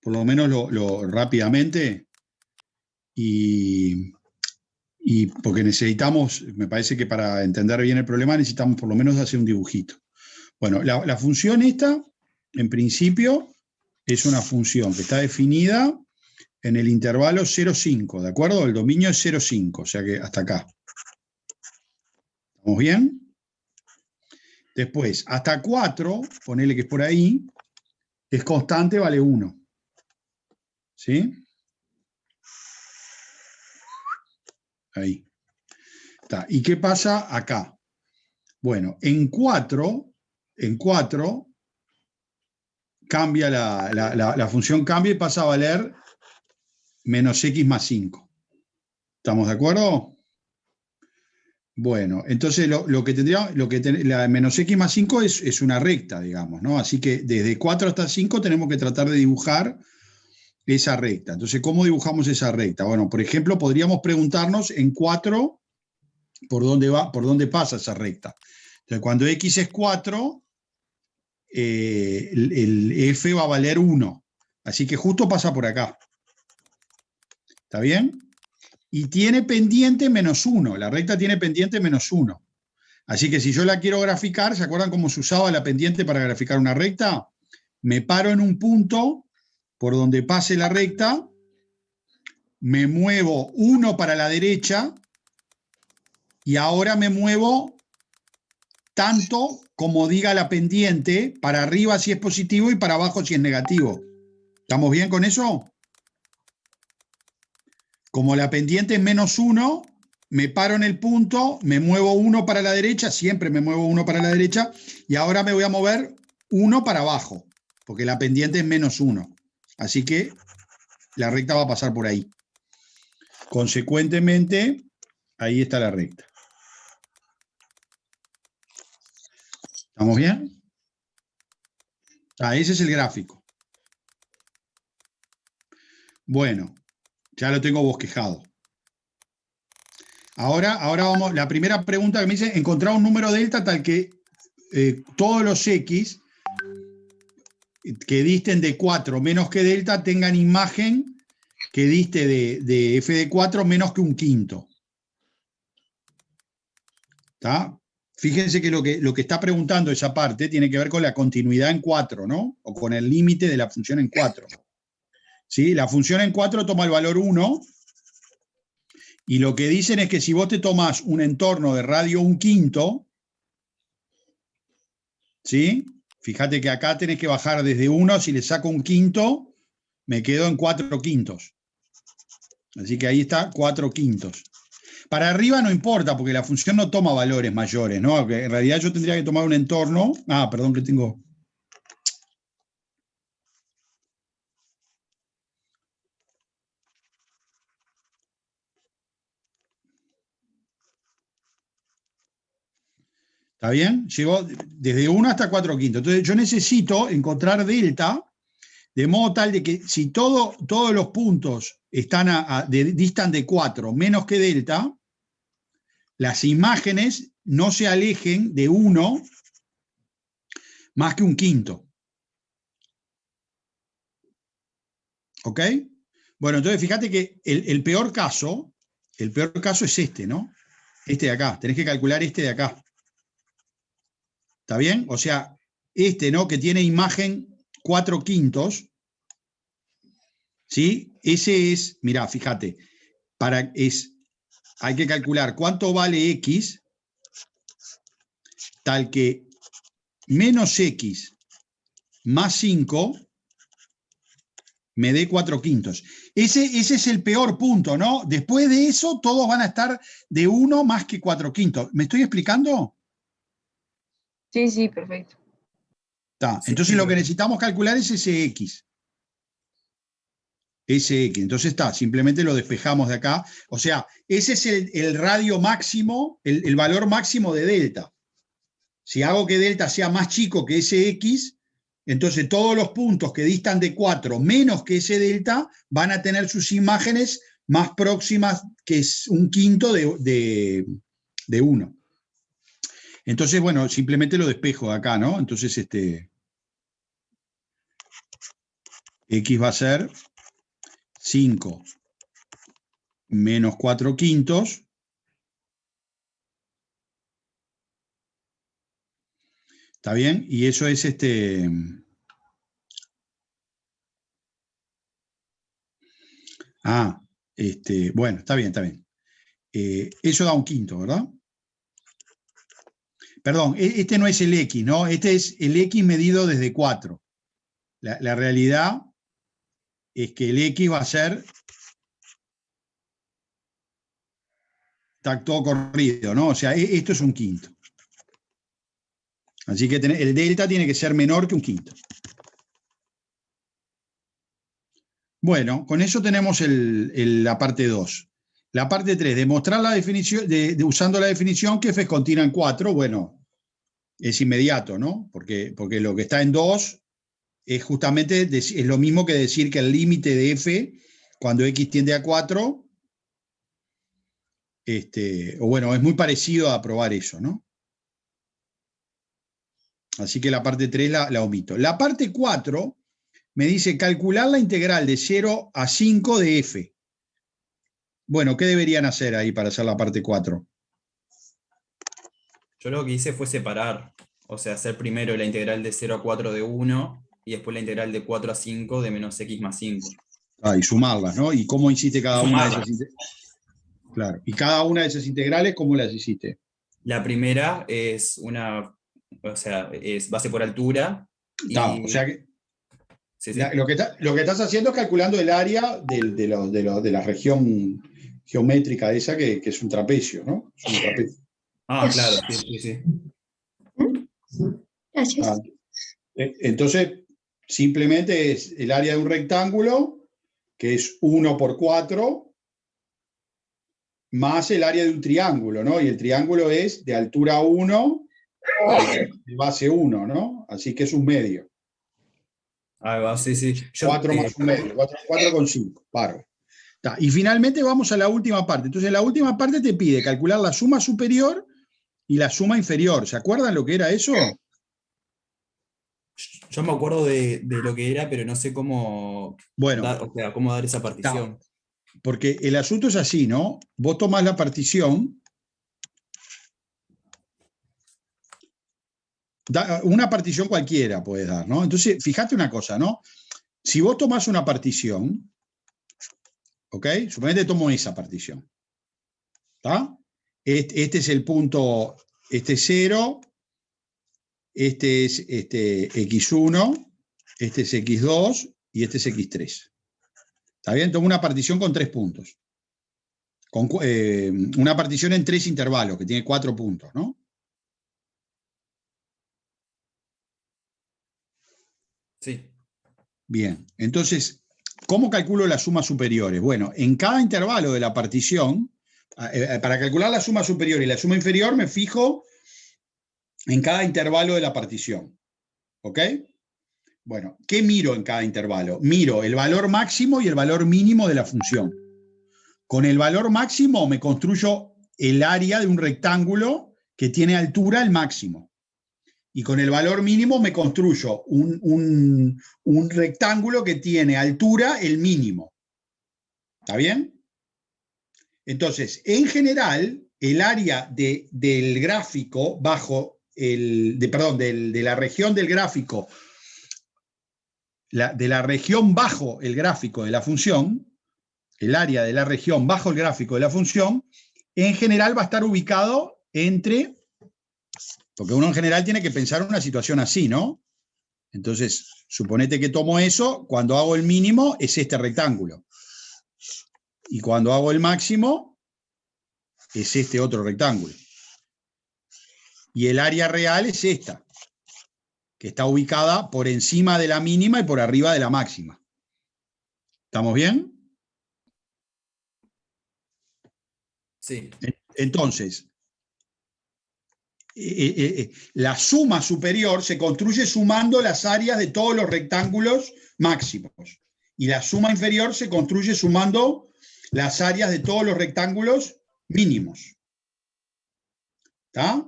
por lo menos rápidamente, y porque necesitamos, me parece que para entender bien el problema necesitamos por lo menos hacer un dibujito. Bueno, la función esta, en principio, es una función que está definida en el intervalo 0,5, ¿de acuerdo? El dominio es 0,5, o sea que hasta acá. ¿Estamos bien? Después, hasta 4, ponele que es por ahí, es constante, vale 1. ¿Sí? Ahí. Está. ¿Y qué pasa acá? Bueno, en 4 cambia la función cambia y pasa a valer menos x más 5. ¿Estamos de acuerdo? Bueno, entonces lo que tendría, la menos x más 5 es una recta, digamos, ¿no? Así que desde 4 hasta 5 tenemos que tratar de dibujar esa recta. Entonces, ¿cómo dibujamos esa recta? Bueno, por ejemplo, podríamos preguntarnos en 4 por dónde pasa esa recta. Entonces, cuando x es 4, el f va a valer 1. Así que justo pasa por acá. ¿Está bien? Y tiene pendiente menos 1. La recta tiene pendiente menos 1. Así que si yo la quiero graficar, ¿se acuerdan cómo se usaba la pendiente para graficar una recta? Me paro en un punto por donde pase la recta, me muevo 1 para la derecha y ahora me muevo tanto como diga la pendiente, para arriba si es positivo y para abajo si es negativo. ¿Estamos bien con eso? Como la pendiente es menos 1, me paro en el punto, me muevo 1 para la derecha, siempre me muevo 1 para la derecha, y ahora me voy a mover 1 para abajo, porque la pendiente es menos 1. Así que la recta va a pasar por ahí. Consecuentemente, ahí está la recta. ¿Estamos bien? Ese es el gráfico. Bueno, ya lo tengo bosquejado. Ahora vamos, la primera pregunta que me dice, encontrar un número delta tal que todos los x que disten de 4 menos que delta tengan imagen que diste de f de 4 menos que un quinto. ¿Está? Fíjense que lo que está preguntando esa parte tiene que ver con la continuidad en 4, ¿no? O con el límite de la función en 4. ¿Sí? La función en 4 toma el valor 1 y lo que dicen es que si vos te tomás un entorno de radio un quinto, ¿sí? Fíjate que acá tenés que bajar desde 1, si le saco un quinto, me quedo en 4 quintos. Así que ahí está 4 quintos. Para arriba no importa, porque la función no toma valores mayores, ¿no? Porque en realidad yo tendría que tomar un entorno. Perdón que tengo. ¿Está bien? Llegó desde 1 hasta 4 quintos. Entonces yo necesito encontrar delta, de modo tal de que si todos los puntos distan de 4 menos que delta, las imágenes no se alejen de 1 más que un quinto. ¿Ok? Bueno, entonces fíjate que el peor caso es este, ¿no? Este de acá. Tenés que calcular este de acá. ¿Está bien? O sea, este, ¿no? Que tiene imagen 4 quintos. ¿Sí? Ese es, mirá, fíjate, hay que calcular cuánto vale x, tal que menos x más 5 me dé 4 quintos. Ese es el peor punto, ¿no? Después de eso, todos van a estar de 1 más que 4 quintos. ¿Me estoy explicando? Sí, perfecto. Entonces lo que necesitamos calcular es ese x. Entonces simplemente lo despejamos de acá. O sea, ese es el radio máximo, el valor máximo de delta. Si hago que delta sea más chico que ese x, entonces todos los puntos que distan de 4 menos que ese delta van a tener sus imágenes más próximas, que es un quinto de 1. Entonces, bueno, simplemente lo despejo de acá, ¿no? Entonces, X va a ser 5 menos 4/5. ¿Está bien? Y eso es bueno, está bien, está bien. Eso da 1/5, ¿verdad? Perdón, este no es el X, ¿no? Este es el X medido desde 4. La realidad es que el X va a ser, está todo corrido, ¿no? O sea, esto es 1/5. Así que el delta tiene que ser menor que 1/5. Bueno, con eso tenemos la parte 2. La parte 3, demostrar la definición, usando la definición que f es continua en 4, bueno, es inmediato, ¿no? Porque lo que está en 2 es justamente, es lo mismo que decir que el límite de f, cuando x tiende a 4, o bueno, es muy parecido a probar eso, ¿no? Así que la parte 3 la omito. La parte 4 me dice calcular la integral de 0 a 5 de f. Bueno, ¿qué deberían hacer ahí para hacer la parte 4? Yo lo que hice fue separar, o sea, hacer primero la integral de 0 a 4 de 1 y después la integral de 4 a 5 de menos x más 5. Y sumarlas, ¿no? ¿Y cómo hiciste cada una de esas integrales? Claro. ¿Y cada una de esas integrales cómo las hiciste? La primera es o sea, es base por altura. O sea que sí, sí. lo que estás haciendo es calculando el área de la región geométrica esa que es un trapecio, ¿no? Es un trapecio. Claro, sí, sí. Gracias. Entonces, simplemente es el área de un rectángulo, que es 1 por 4, más el área de un triángulo, ¿no? Y el triángulo es de altura 1, de base 1, ¿no? Así que es un medio. Sí, sí. 4 más un medio, 4,5, paro. Y finalmente vamos a la última parte. Entonces, la última parte te pide calcular la suma superior y la suma inferior. ¿Se acuerdan lo que era eso? Yo me acuerdo de lo que era, pero no sé cómo, cómo dar esa partición. Porque el asunto es así, ¿no? Vos tomás la partición, una partición cualquiera puedes dar, ¿no? Entonces, fíjate una cosa, ¿no? Si vos tomás una partición, ¿ok? Suponete que tomo esa partición, ¿está? Este es el punto, este es 0, este es x1, este es x2 y este es x3. ¿Está bien? Tomo una partición con 3 puntos. Una partición en 3 intervalos, que tiene 4 puntos, ¿no? Sí. Bien, entonces, ¿cómo calculo las sumas superiores? Bueno, en cada intervalo de la partición, para calcular la suma superior y la suma inferior, me fijo en cada intervalo de la partición. ¿Ok? Bueno, ¿qué miro en cada intervalo? Miro el valor máximo y el valor mínimo de la función. Con el valor máximo me construyo el área de un rectángulo que tiene altura el máximo. Y con el valor mínimo me construyo un rectángulo que tiene altura el mínimo. ¿Está bien? Entonces, en general, el área del gráfico bajo de la región del gráfico, de la región bajo el gráfico de la función, el área de la región bajo el gráfico de la función, en general va a estar ubicado entre, porque uno en general tiene que pensar una situación así, ¿no? Entonces, suponete que tomo eso, cuando hago el mínimo es este rectángulo. Y cuando hago el máximo es este otro rectángulo. Y el área real es esta, que está ubicada por encima de la mínima y por arriba de la máxima. ¿Estamos bien? Sí. Entonces, la suma superior se construye sumando las áreas de todos los rectángulos máximos. Y la suma inferior se construye sumando las áreas de todos los rectángulos mínimos. ¿Está?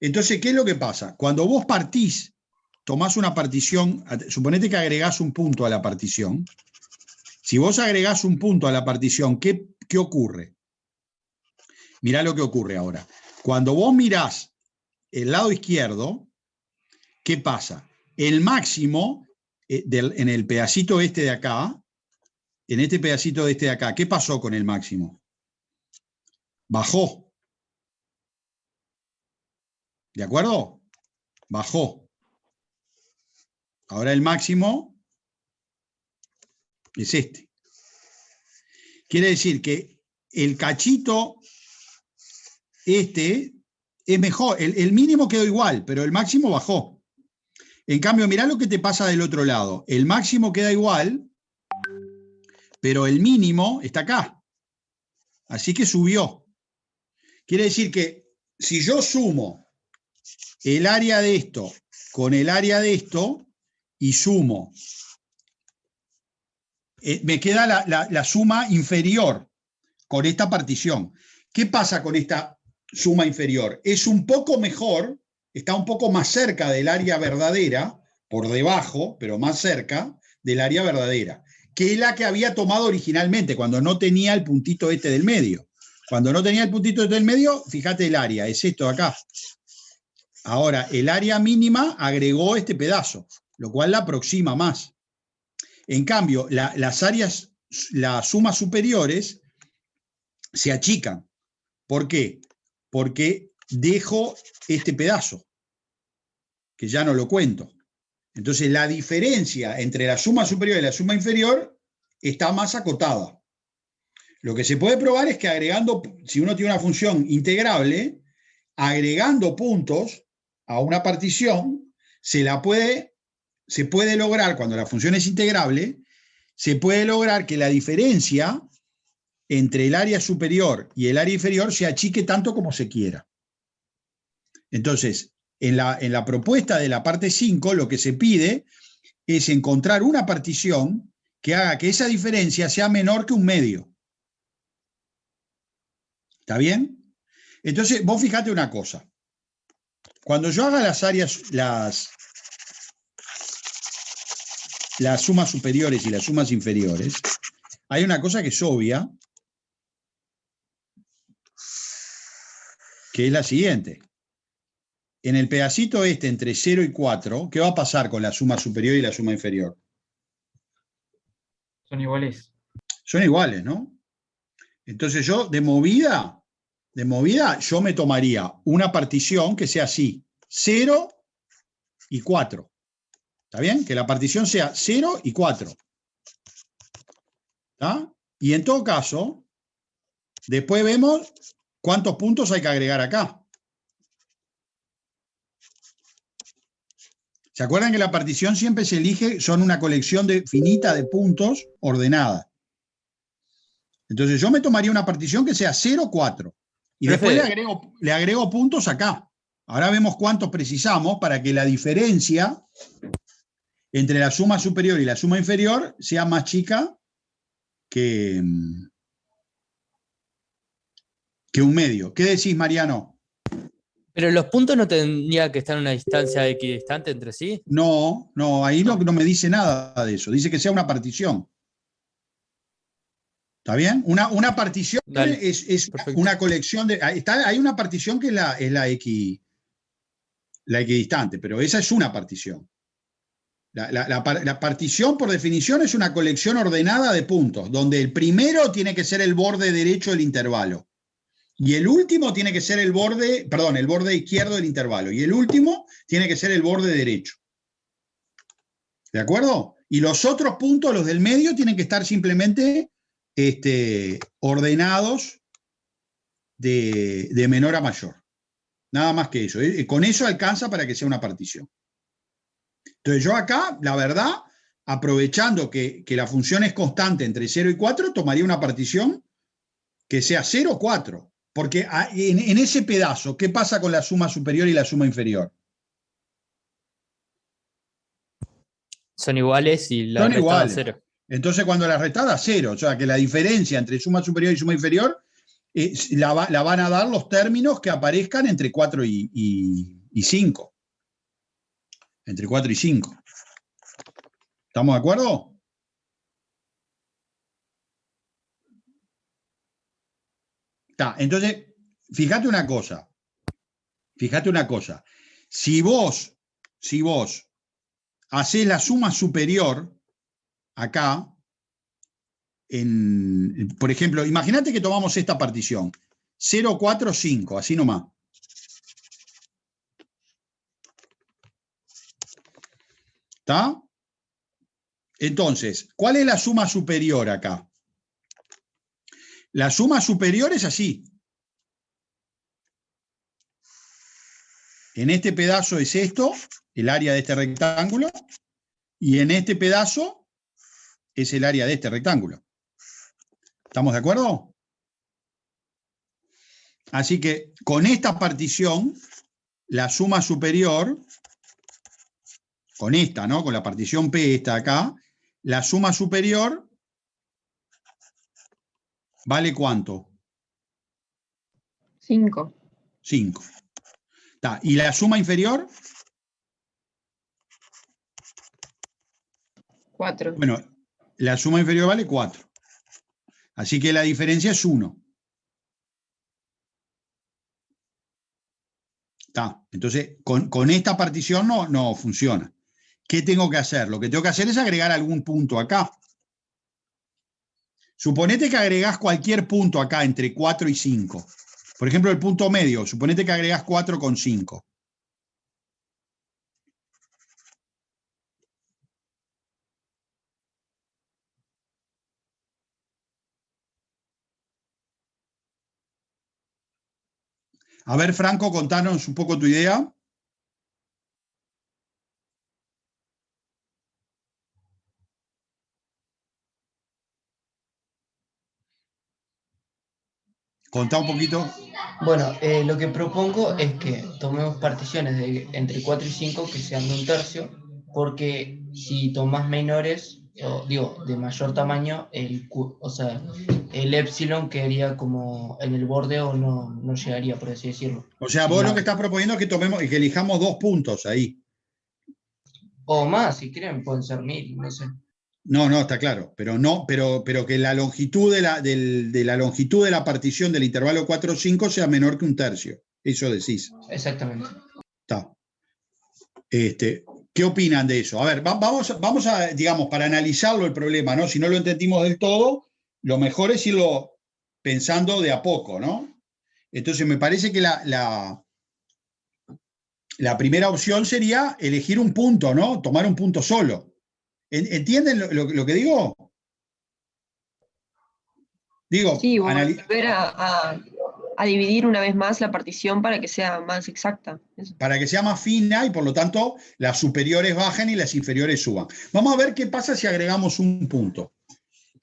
Entonces, ¿qué es lo que pasa? Cuando vos partís tomás una partición, suponete que agregás un punto a la partición. Si vos agregás un punto a la partición, ¿qué ocurre? Mirá lo que ocurre ahora. Cuando vos mirás el lado izquierdo, ¿qué pasa? El máximo en el pedacito este de acá, en este pedacito de este de acá, ¿qué pasó con el máximo? Bajó. ¿De acuerdo? Bajó. Ahora el máximo es este. Quiere decir que el cachito este es mejor. El mínimo quedó igual, pero el máximo bajó. En cambio, mirá lo que te pasa del otro lado. El máximo queda igual, pero el mínimo está acá. Así que subió. Quiere decir que si yo sumo el área de esto con el área de esto y sumo, me queda la suma inferior con esta partición. ¿Qué pasa con esta suma inferior? Es un poco mejor, está un poco más cerca del área verdadera, por debajo, pero más cerca del área verdadera, que es la que había tomado originalmente, cuando no tenía el puntito este del medio. Cuando no tenía el puntito este del medio, fíjate el área, es esto de acá. Ahora, el área mínima agregó este pedazo, lo cual la aproxima más. En cambio, las áreas, las sumas superiores, se achican. ¿Por qué? Porque dejo este pedazo, que ya no lo cuento. Entonces, la diferencia entre la suma superior y la suma inferior está más acotada. Lo que se puede probar es que agregando, si uno tiene una función integrable, agregando puntos a una partición, se puede lograr, cuando la función es integrable, se puede lograr que la diferencia entre el área superior y el área inferior se achique tanto como se quiera. Entonces, en la propuesta de la parte 5, lo que se pide es encontrar una partición que haga que esa diferencia sea menor que un medio. ¿Está bien? Entonces, vos fíjate una cosa. Cuando yo haga las áreas, las sumas superiores y las sumas inferiores, hay una cosa que es obvia, que es la siguiente. En el pedacito este entre 0 y 4, ¿qué va a pasar con la suma superior y la suma inferior? Son iguales. Son iguales, ¿no? Entonces yo, de movida, yo me tomaría una partición que sea así, 0 y 4. ¿Está bien? Que la partición sea 0 y 4. ¿Está? Y en todo caso, después vemos cuántos puntos hay que agregar acá. ¿Se acuerdan que la partición siempre se elige, son una colección finita de puntos ordenada? Entonces yo me tomaría una partición que sea 0, 4. Y después le agrego puntos acá. Ahora vemos cuántos precisamos para que la diferencia entre la suma superior y la suma inferior sea más chica que un medio. ¿Qué decís, Mariano? Pero los puntos no tendrían que estar en una distancia equidistante entre sí. No, ahí no me dice nada de eso. Dice que sea una partición. ¿Está bien? Una partición es una colección de... hay una partición que es la equidistante, pero esa es una partición. La partición, por definición, es una colección ordenada de puntos, donde el primero tiene que ser el borde derecho del intervalo. Y el último tiene que ser el borde izquierdo del intervalo. Y el último tiene que ser el borde derecho. ¿De acuerdo? Y los otros puntos, los del medio, tienen que estar simplemente ordenados de menor a mayor. Nada más que eso. Con eso alcanza para que sea una partición. Entonces yo acá, la verdad, aprovechando que la función es constante entre 0 y 4, tomaría una partición que sea 0, 4. Porque en ese pedazo, ¿qué pasa con la suma superior y la suma inferior? Son iguales y la restada 0. Entonces, cuando la restada 0, o sea, que la diferencia entre suma superior y suma inferior la van a dar los términos que aparezcan entre 4 y 5. Entre 4 y 5. ¿Estamos de acuerdo? Está, entonces, fíjate una cosa. Fíjate una cosa. Si vos hacés la suma superior acá, por ejemplo, imagínate que tomamos esta partición. 0, 4, 5, así nomás. ¿Está? Entonces, ¿cuál es la suma superior acá? La suma superior es así. En este pedazo es esto, el área de este rectángulo, y en este pedazo es el área de este rectángulo. ¿Estamos de acuerdo? Así que con esta partición, la suma superior, con esta, ¿no? Con la partición P, esta acá, la suma superior ¿vale cuánto? 5. 5. ¿Y la suma inferior? 4. Bueno, la suma inferior vale 4. Así que la diferencia es 1. Entonces, con esta partición no funciona. ¿Qué tengo que hacer? Lo que tengo que hacer es agregar algún punto acá. Suponete que agregás cualquier punto acá entre 4 y 5. Por ejemplo, el punto medio. Suponete que agregás 4,5. A ver, Franco, contanos un poco tu idea. Contá un poquito. Bueno, lo que propongo es que tomemos particiones de entre 4 y 5 que sean de un tercio, porque si tomas menores, digo, de mayor tamaño, o sea, el epsilon quedaría como en el borde o no llegaría, por así decirlo. O sea, vos lo que estás proponiendo es que tomemos y que elijamos 2 puntos ahí. O más, si quieren, pueden ser 1000, no sé. No, está claro, pero que la longitud de la longitud de la partición del intervalo 4 o 5 sea menor que un tercio. Eso decís. Exactamente. Está. ¿Qué opinan de eso? A ver, vamos a, digamos, para analizarlo el problema, ¿no? Si no lo entendimos del todo, lo mejor es irlo pensando de a poco, ¿no? Entonces, me parece que la primera opción sería elegir un punto, ¿no? Tomar un punto solo. ¿Entienden lo que digo? Sí, volver a dividir una vez más la partición para que sea más exacta. Eso. Para que sea más fina y por lo tanto las superiores bajen y las inferiores suban. Vamos a ver qué pasa si agregamos un punto.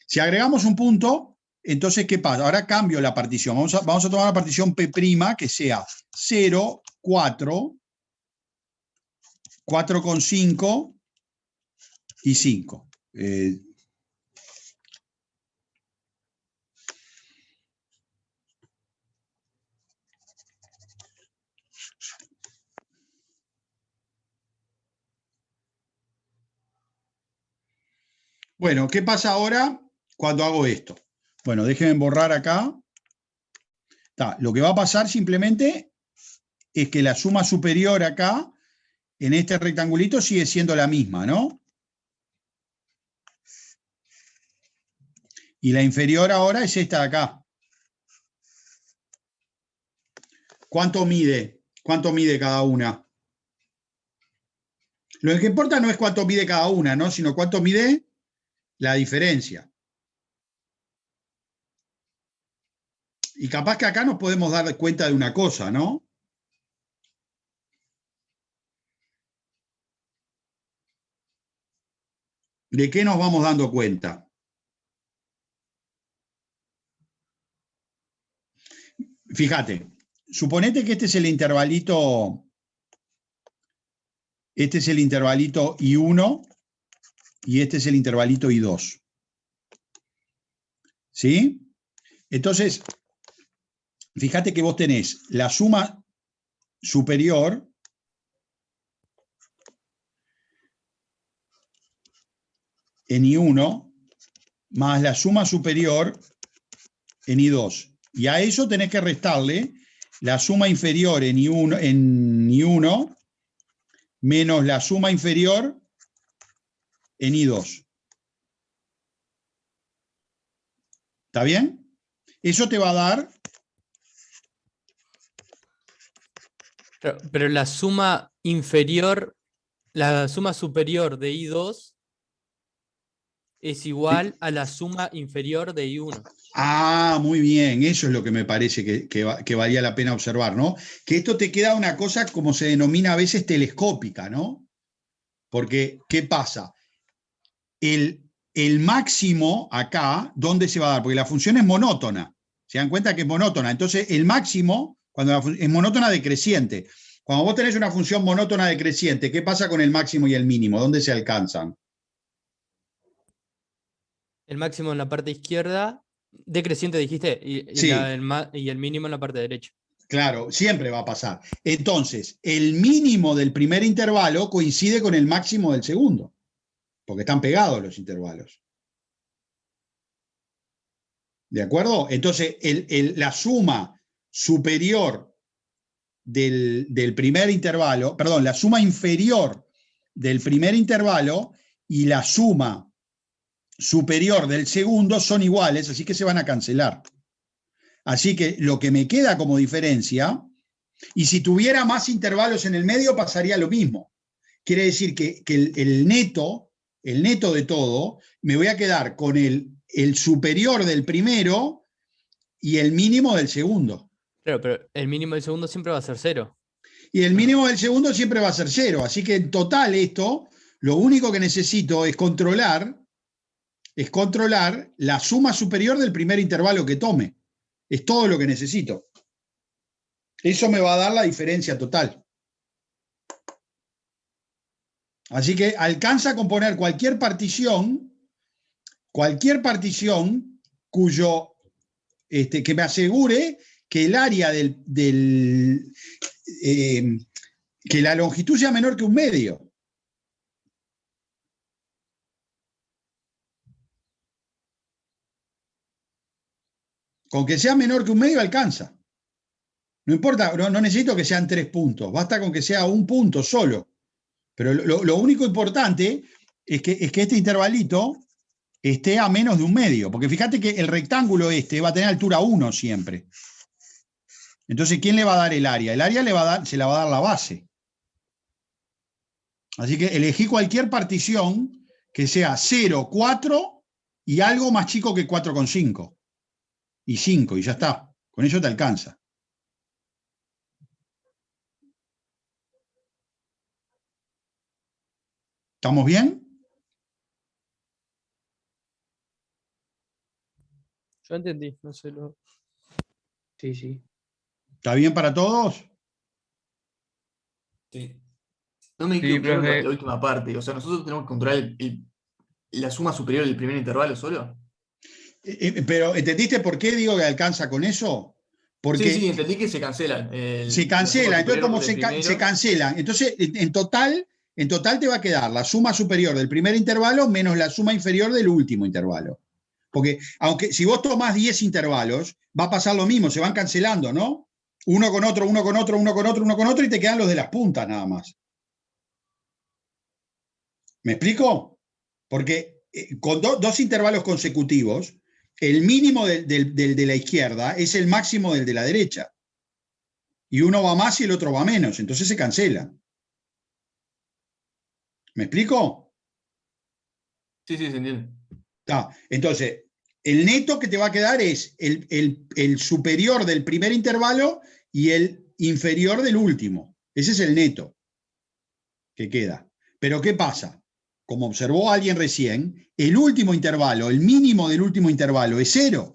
Si agregamos un punto, entonces, ¿qué pasa? Ahora cambio la partición. Vamos a tomar la partición P' que sea 0, 4, 4,5 y 5. Bueno, ¿qué pasa ahora cuando hago esto? Bueno, déjenme borrar acá. Lo que va a pasar simplemente es que la suma superior acá, en este rectangulito, sigue siendo la misma, ¿no? Y la inferior ahora es esta de acá. ¿Cuánto mide? ¿Cuánto mide cada una? Lo que importa no es cuánto mide cada una, ¿no? Sino cuánto mide la diferencia. Y capaz que acá nos podemos dar cuenta de una cosa, ¿no? ¿De qué nos vamos dando cuenta? Fíjate, suponete que este es el intervalito I1 y este es el intervalito I2. ¿Sí? Entonces, fíjate que vos tenés la suma superior en I1 más la suma superior en I2. Y a eso tenés que restarle la suma inferior en I1 menos la suma inferior en I2. ¿Está bien? Eso te va a dar... Pero la suma inferior, la suma superior de I2 es igual a la suma inferior de I1. Ah, muy bien, eso es lo que me parece que valía la pena observar, ¿no? Que esto te queda una cosa como se denomina a veces telescópica, ¿no? Porque, ¿qué pasa? El máximo acá, ¿dónde se va a dar? Porque la función es monótona, se dan cuenta que es monótona, entonces el máximo, es monótona decreciente. Cuando vos tenés una función monótona decreciente, ¿qué pasa con el máximo y el mínimo? ¿Dónde se alcanzan? El máximo en la parte izquierda, decreciente dijiste, Sí. Y el mínimo en la parte derecha. Claro, siempre va a pasar. Entonces, el mínimo del primer intervalo coincide con el máximo del segundo, porque están pegados los intervalos. ¿De acuerdo? Entonces, la suma superior del primer intervalo, perdón, la suma inferior del primer intervalo y la suma superior del segundo son iguales, así que se van a cancelar. Así que lo que me queda como diferencia, y si tuviera más intervalos en el medio pasaría lo mismo. Quiere decir que el neto de todo, me voy a quedar con el superior del primero y el mínimo del segundo. Claro, pero el mínimo del segundo siempre va a ser 0. Y el mínimo del segundo siempre va a ser 0. Así que en total esto, lo único que necesito es controlar la suma superior del primer intervalo que tome. Es todo lo que necesito. Eso me va a dar la diferencia total. Así que alcanza a componer cualquier partición cuyo, que me asegure que el área que la longitud sea menor que un medio. Con que sea menor que un medio alcanza. No importa, no necesito que sean 3 puntos, basta con que sea un punto solo. Pero lo único importante es que este intervalito esté a menos de un medio, porque fíjate que el rectángulo va a tener altura 1 siempre. Entonces, ¿quién le va a dar el área? El área se la va a dar la base. Así que elegí cualquier partición que sea 0, 4 y algo más chico que 4,5. Y 5, y ya está. Con eso te alcanza. ¿Estamos bien? Yo entendí, no sé lo. Sí, sí. ¿Está bien para todos? Sí. No me quedó claro la última parte. O sea, nosotros tenemos que controlar la suma superior del primer intervalo solo. Pero, ¿entendiste por qué digo que alcanza con eso? Porque sí, entendí que se cancelan. Se cancela, entonces como se cancelan, entonces en total te va a quedar la suma superior del primer intervalo menos la suma inferior del último intervalo. Porque aunque si vos tomás 10 intervalos, va a pasar lo mismo, se van cancelando, ¿no? Uno con otro, uno con otro, uno con otro, uno con otro, y te quedan los de las puntas nada más. ¿Me explico? Porque con dos intervalos consecutivos, el mínimo del de la izquierda es el máximo del de la derecha. Y uno va más y el otro va menos, entonces se cancela. ¿Me explico? Sí, se entiende. Entonces, el neto que te va a quedar es el superior del primer intervalo y el inferior del último. Ese es el neto que queda. Pero ¿qué pasa? Como observó alguien recién, el último intervalo, el mínimo del último intervalo es 0.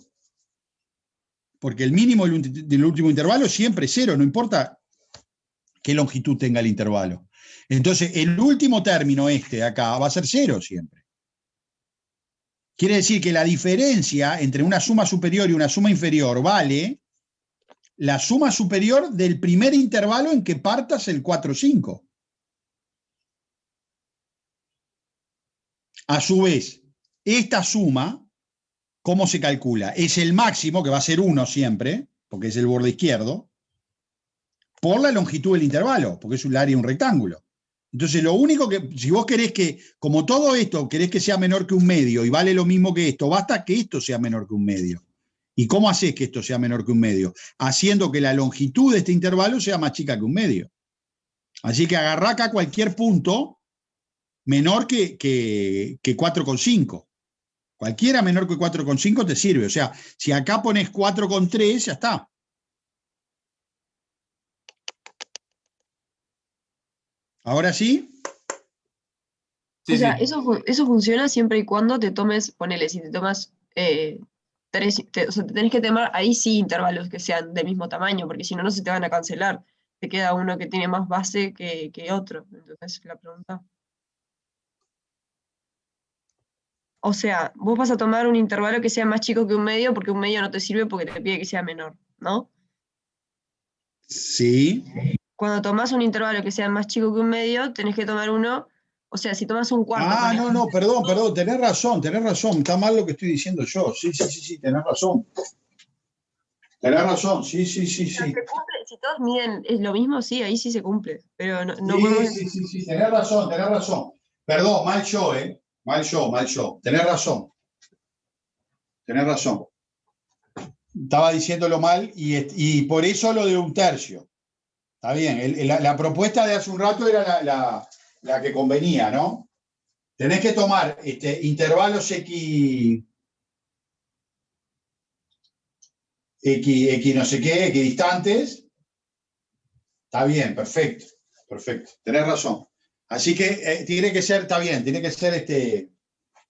Porque el mínimo del último intervalo siempre es 0, no importa qué longitud tenga el intervalo. Entonces, el último término de acá va a ser 0 siempre. Quiere decir que la diferencia entre una suma superior y una suma inferior vale la suma superior del primer intervalo en que partas el 4,5. A su vez, esta suma, ¿cómo se calcula? Es el máximo, que va a ser 1 siempre, porque es el borde izquierdo, por la longitud del intervalo, porque es el área de un rectángulo. Entonces, lo único que, si vos querés que, como todo esto, querés que sea menor que un medio y vale lo mismo que esto, basta que esto sea menor que un medio. ¿Y cómo haces que esto sea menor que un medio? Haciendo que la longitud de este intervalo sea más chica que un medio. Así que agarrá acá cualquier punto menor que 4,5. Cualquiera menor que 4,5 te sirve. O sea, si acá pones 4,3, ya está. ¿Ahora sí? O sea, eso funciona siempre y cuando te tomes, ponele, si te tomas o sea, te tenés que tomar ahí sí intervalos que sean del mismo tamaño, porque si no, no se te van a cancelar. Te queda uno que tiene más base que otro. Entonces, la pregunta. O sea, vos vas a tomar un intervalo que sea más chico que un medio, porque un medio no te sirve porque te pide que sea menor, ¿no? Sí. Cuando tomás un intervalo que sea más chico que un medio, tenés que tomar uno, o sea, si tomas un cuarto. Ah, no, perdón, tenés razón, está mal lo que estoy diciendo yo. Sí, tenés razón. Tenés razón, sí. Si todos miden es lo mismo, sí, ahí sí se cumple. Pero no podemos. Sí, tenés razón. Perdón, mal yo, ¿eh? Mal yo. Tenés razón. Estaba diciéndolo mal y por eso lo de un tercio. Está bien, la propuesta de hace un rato era la que convenía, ¿no? Tenés que tomar intervalos X no sé qué, equidistantes. Está bien, perfecto. Tenés razón. Así que tiene que ser, está bien, tiene que ser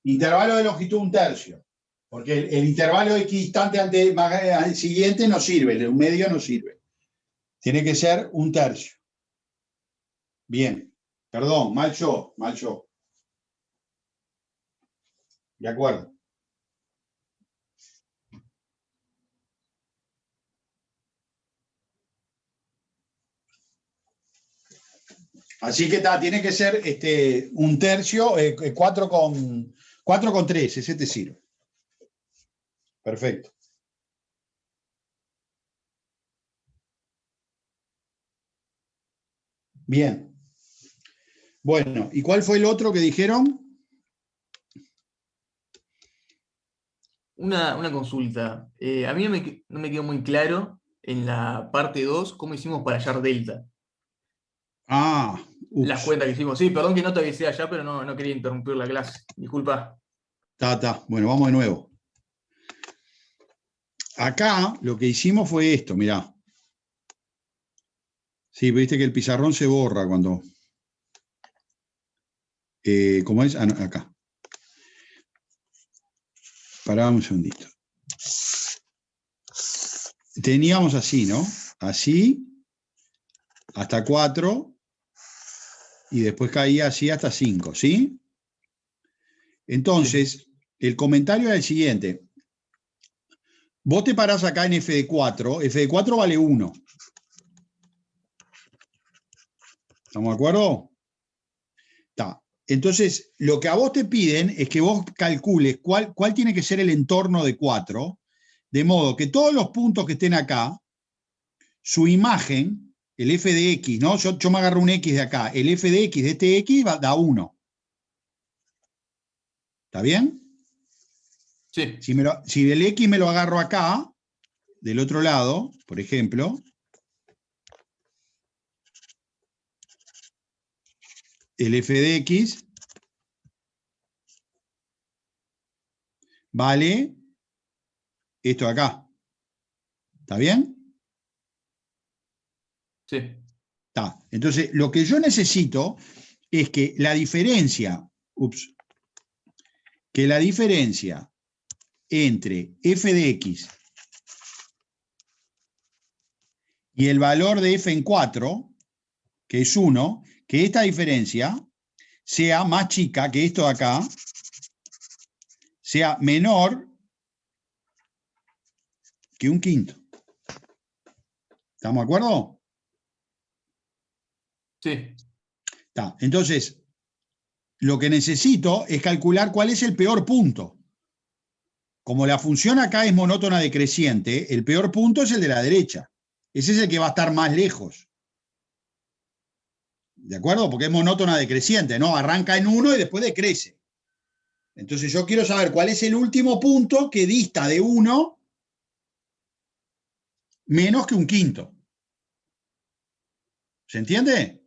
intervalo de longitud un tercio. Porque el intervalo equidistante al siguiente no sirve, el medio no sirve. Tiene que ser un tercio. Bien. Perdón, mal yo. De acuerdo. Así que tiene que ser un tercio, 4,3, ese te sirve. Perfecto. Bien. Bueno, ¿y cuál fue el otro que dijeron? Una consulta. A mí no me quedó muy claro en la parte 2 cómo hicimos para hallar delta. Las Ups. cuentas que hicimos. Sí, perdón que no te avisé allá, pero no quería interrumpir la clase. Disculpa. Bueno, vamos de nuevo. Acá lo que hicimos fue esto, mirá. Sí, viste que el pizarrón se borra cuando... ¿Cómo es? No, acá. Pará un segundito. Teníamos así, ¿no? Así, hasta 4, y después caía así hasta 5, ¿sí? Entonces, el comentario era el siguiente. Vos te parás acá en f de 4, f de 4 vale 1. ¿Estamos de acuerdo? Está. Entonces, lo que a vos te piden es que vos calcules cuál tiene que ser el entorno de 4, de modo que todos los puntos que estén acá, su imagen, el f de x, ¿no? Yo me agarro un x de acá, el f de x de este x da 1. ¿Está bien? Sí. Si el x me lo agarro acá, del otro lado, por ejemplo, el f de x vale esto de acá. ¿Está bien? Sí. Está. Entonces, lo que yo necesito es que la diferencia entre f de x y el valor de f en 4, que es 1, que esta diferencia sea más chica que esto de acá, sea menor que un quinto. ¿Estamos de acuerdo? Sí. Está. Entonces, lo que necesito es calcular cuál es el peor punto. Como la función acá es monótona decreciente, el peor punto es el de la derecha. Ese es el que va a estar más lejos. ¿De acuerdo? Porque es monótona decreciente, ¿no? Arranca en 1 y después decrece. Entonces yo quiero saber cuál es el último punto que dista de 1 menos que un quinto. ¿Se entiende?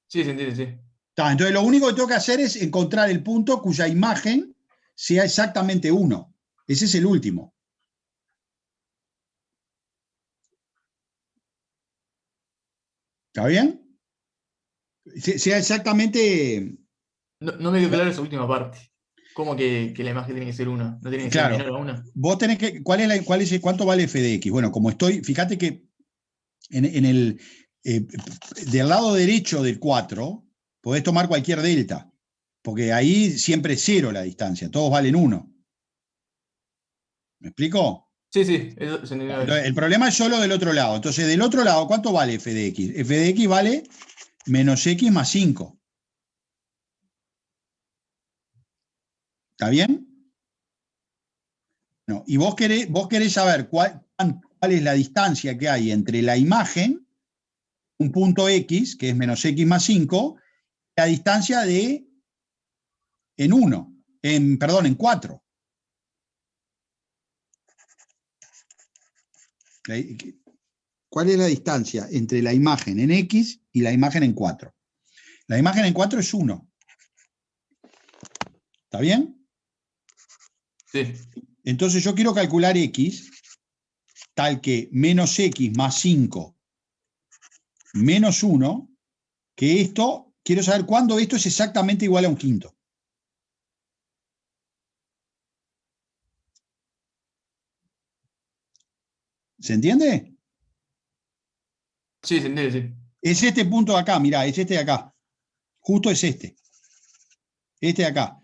Sí, se entiende, sí. Entonces lo único que tengo que hacer es encontrar el punto cuya imagen sea exactamente 1. Ese es el último. ¿Está bien? Sea exactamente... No me quedó claro esa última parte. ¿Cómo que la imagen tiene que ser 1? ¿No tiene que ser Claro, menor a 1? vos tenés que... ¿Cuánto vale f de x? Bueno, como estoy... Fíjate que en el... del lado derecho del 4 podés tomar cualquier delta, porque ahí siempre es 0 la distancia, todos valen 1. ¿Me explico? Sí, sí, eso se entendió. Entonces, el problema es solo del otro lado. Entonces, del otro lado, ¿cuánto vale f de x? F de x vale menos x más 5. ¿Está bien? No, y vos querés saber cuál es la distancia que hay entre la imagen, un punto x, que es menos x más 5, la distancia en 1, perdón, en 4. ¿Cuál es la distancia entre la imagen en x y la imagen en 4? La imagen en 4 es 1. ¿Está bien? Sí. Entonces yo quiero calcular x tal que menos x más 5 menos 1, que esto, quiero saber cuándo esto es exactamente igual a un quinto. ¿Se entiende? Sí, se entiende, sí. Es este punto de acá, mirá, es este de acá. Justo es este. Este de acá.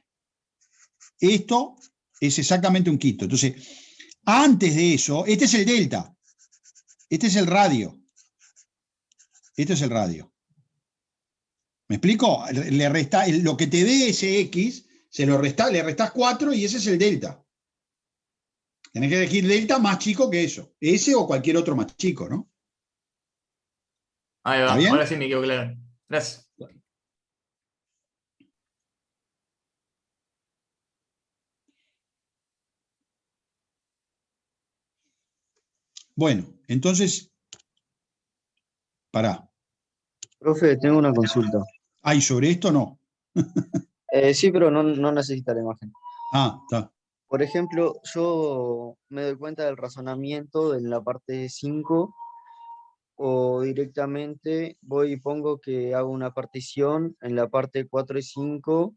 Esto es exactamente un quinto. Entonces, antes de eso, este es el delta. Este es el radio. Este es el radio. ¿Me explico? Lo que te dé ese x, le restás 4 y ese es el delta. Tenés que elegir delta más chico que eso. Ese o cualquier otro más chico, ¿no? Ahí va, ¿Está bien? ahora sí me quedó claro. Gracias. Bueno, entonces, pará. Profe, tengo una consulta. ¿Hay sobre esto? No. Sí, pero no necesita la imagen. Ah, está. Por ejemplo, yo me doy cuenta del razonamiento en la parte 5 o directamente voy y pongo que hago una partición en la parte 4 y 5,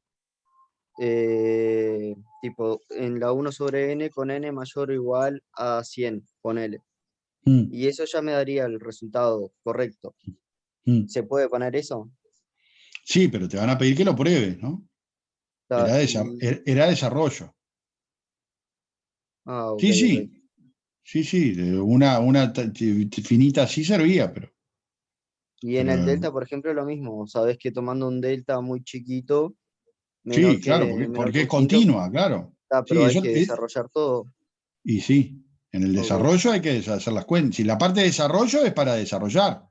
tipo en la 1 sobre n con n mayor o igual a 100, ponele. Mm, Y eso ya me daría el resultado correcto. mm. ¿Se puede poner eso? Sí, pero te van a pedir que lo pruebes, ¿no? Era desarrollo. Ah, ok, Sí, ok. sí. Sí, sí. Una finita así servía, pero. Y en el delta, por ejemplo, lo mismo. Sabes que tomando un delta muy chiquito, Sí, claro, menor porque que es un quinto, continua, claro. pero Sí, hay eso que desarrollar todo. y sí, en el Ok, desarrollo hay que hacer las cuentas. Si la parte de desarrollo es para desarrollar,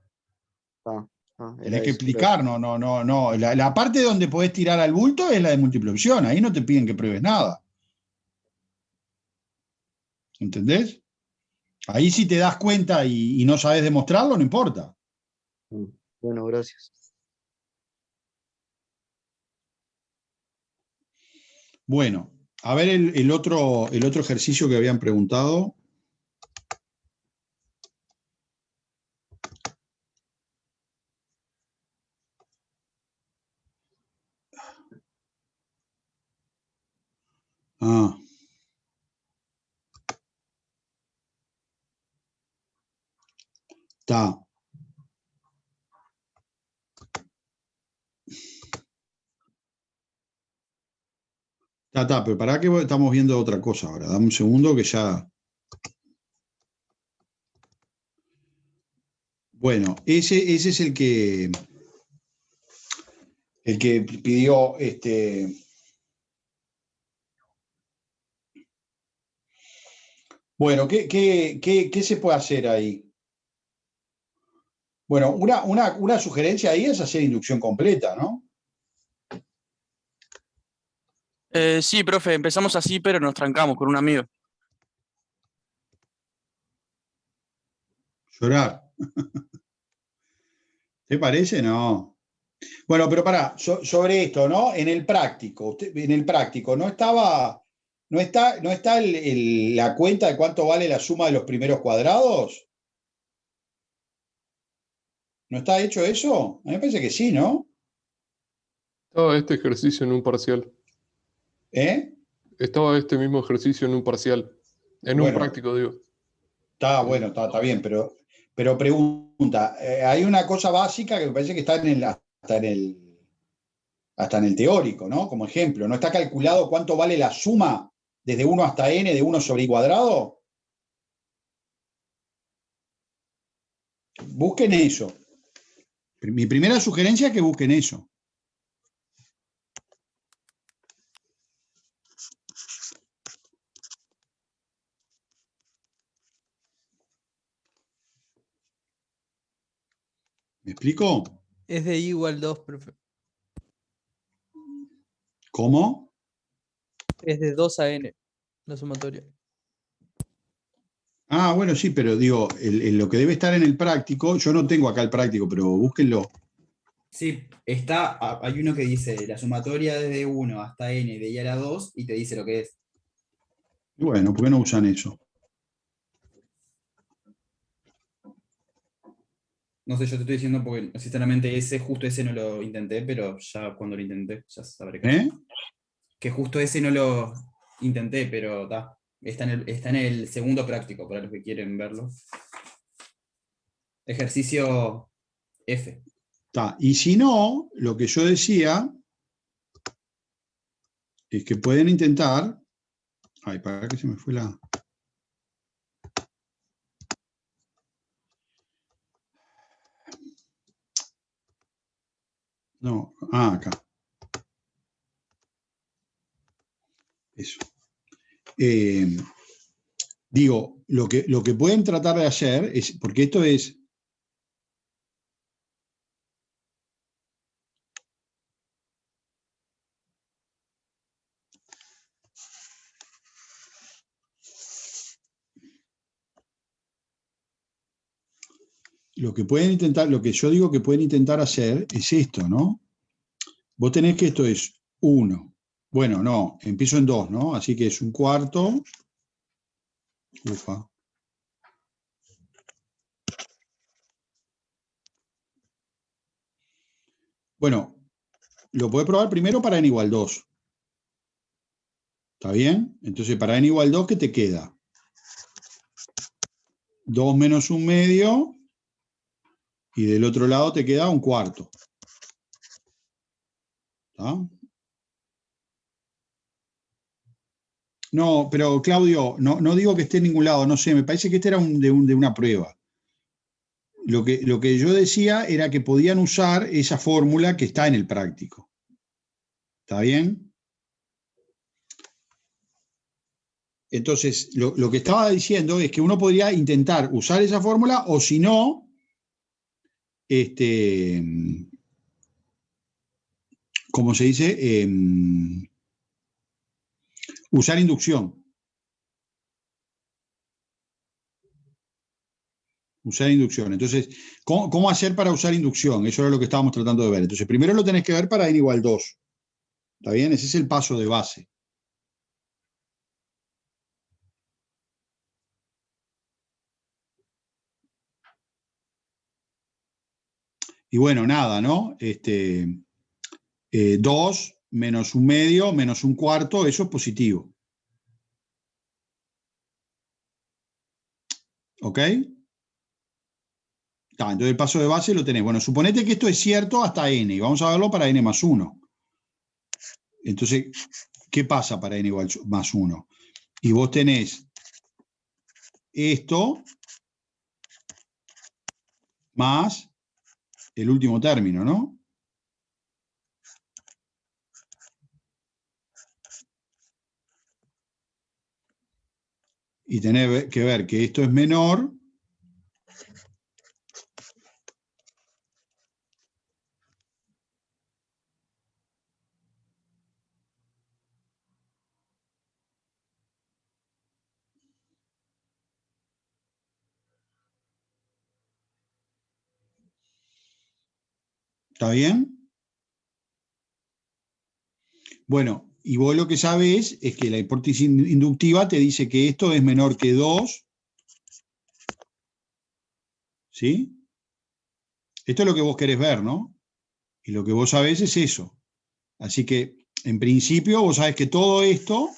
era tenés que eso, era eso. explicar, no. La parte donde podés tirar al bulto es la de múltiple opción, ahí no te piden que pruebes nada. ¿Entendés? Ahí si te das cuenta y no sabes demostrarlo, no importa. Bueno, gracias. Bueno, a ver el otro ejercicio que habían preguntado. Ah. Está. Está, pero pará que estamos viendo otra cosa ahora. Dame un segundo que ya. Bueno, ese es el que El que pidió Bueno, ¿qué se puede hacer ahí? Bueno, una sugerencia ahí es hacer inducción completa, ¿no? Sí, profe, empezamos así, pero nos trancamos con un amigo. Llorar. ¿Te parece? No. Bueno, pero pará, sobre esto, ¿no? En el práctico, ¿no está la cuenta de cuánto vale la suma de los primeros cuadrados? ¿No está hecho eso? A mí me parece que sí, ¿no? Estaba este ejercicio en un parcial. ¿Eh? Estaba este mismo ejercicio en un parcial. En un Bueno, práctico, digo. está bueno, está bien, pero pregunta, hay una cosa básica que me parece que está hasta en el teórico, ¿no? Como ejemplo, ¿no está calculado cuánto vale la suma desde 1 hasta n de 1 sobre i cuadrado? Busquen eso. Mi primera sugerencia es que busquen eso. ¿Me explico? Es de i igual 2, profe. ¿Cómo? Es de 2 a n, la sumatoria. Ah, bueno, sí, pero digo, lo que debe estar en el práctico, yo no tengo acá el práctico, pero búsquenlo. Sí, hay uno que dice la sumatoria desde 1 hasta n de i a la 2 y te dice lo que es. Y bueno, ¿por qué no usan eso? No sé, yo te estoy diciendo porque sinceramente justo ese no lo intenté, pero ya cuando lo intenté, ya sabré qué hacer. Que justo ese no lo intenté, pero está en el segundo práctico, para los que quieren verlo. Ejercicio F. Y si no, lo que yo decía es que pueden intentar. Ay, para que se me fue la. No, acá. Eso. Digo, lo que pueden tratar de hacer es, porque esto es. Lo que pueden intentar, lo que yo digo que pueden intentar hacer es esto, ¿no? Vos tenés que esto es 1. Bueno, no, empiezo en 2, ¿no? Así que es un cuarto. Ufa. Bueno, lo podés probar primero para n igual 2. ¿Está bien? Entonces, para n igual 2, ¿qué te queda? 2 menos 1 medio. Y del otro lado te queda un cuarto. ¿Está? No, pero Claudio, no digo que esté en ningún lado, no sé, me parece que este era de una prueba. Lo que yo decía era que podían usar esa fórmula que está en el práctico. ¿Está bien? Entonces, lo que estaba diciendo es que uno podría intentar usar esa fórmula o si no, ¿cómo se dice? Usar inducción. Usar inducción. Entonces, ¿cómo hacer para usar inducción? Eso era lo que estábamos tratando de ver. Entonces, primero lo tenés que ver para n igual 2. ¿Está bien? Ese es el paso de base. Y bueno, nada, ¿no? 2 menos 1 medio menos 1 cuarto, eso es positivo. ¿Ok? Entonces el paso de base lo tenés. Bueno, suponete que esto es cierto hasta n, y vamos a verlo para n más 1. Entonces, ¿qué pasa para n igual más 1? Y vos tenés esto más el último término, ¿no? y tenés que ver que esto es menor ¿Está bien? Bueno, y vos lo que sabés es que la hipótesis inductiva te dice que esto es menor que 2, ¿sí? Esto es lo que vos querés ver, ¿no? Y lo que vos sabés es eso. Así que, en principio, vos sabés que todo esto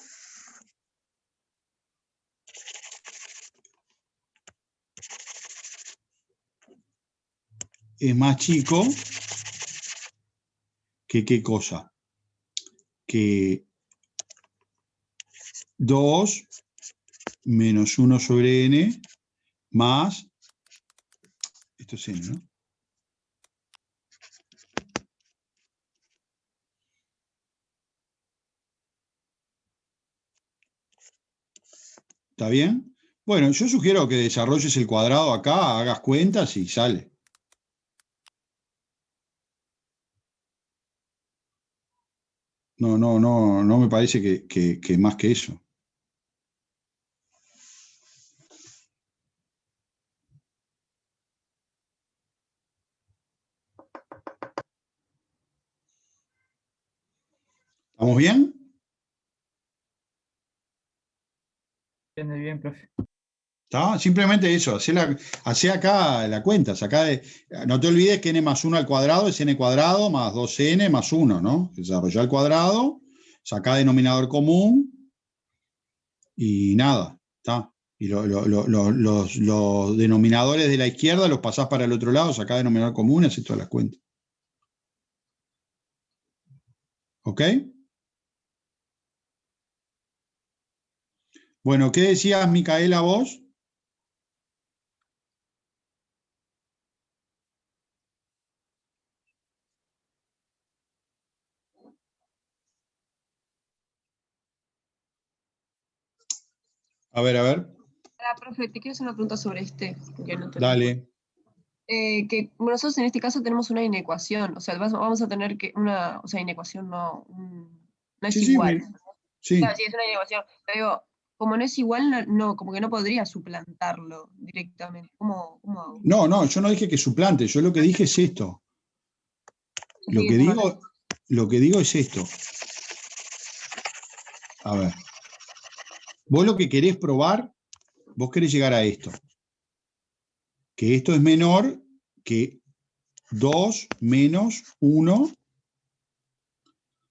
es más chico que ¿qué cosa? Que 2 menos 1 sobre n más, esto es n, ¿no? ¿Está bien? Bueno, yo sugiero que desarrolles el cuadrado acá, hagas cuentas y sale. No me parece que más que eso. ¿Estamos bien? Entiende bien, profe. ¿Está? Simplemente eso, hacé acá la cuenta, no te olvides que n más 1 al cuadrado es n cuadrado más 2n más 1, ¿no? Desarrollá el cuadrado, sacá denominador común y nada, ¿está? Y los denominadores de la izquierda los pasás para el otro lado, sacá denominador común y hacés todas las cuentas. ¿Ok? Bueno, ¿qué decías, Micaela, vos? A ver. Profe, te quiero hacer una pregunta sobre porque no te Dale. que nosotros en este caso tenemos una inecuación, o sea, vamos a tener que o sea, inecuación no es Sí, igual. sí. Claro, sí, es una inecuación. Pero digo, como no es igual, como que no podría suplantarlo directamente. ¿Cómo hago? No, yo no dije que suplante, yo lo que dije es esto. Lo que digo es esto. A ver. Vos lo que querés probar, vos querés llegar a esto. Que esto es menor que 2 menos 1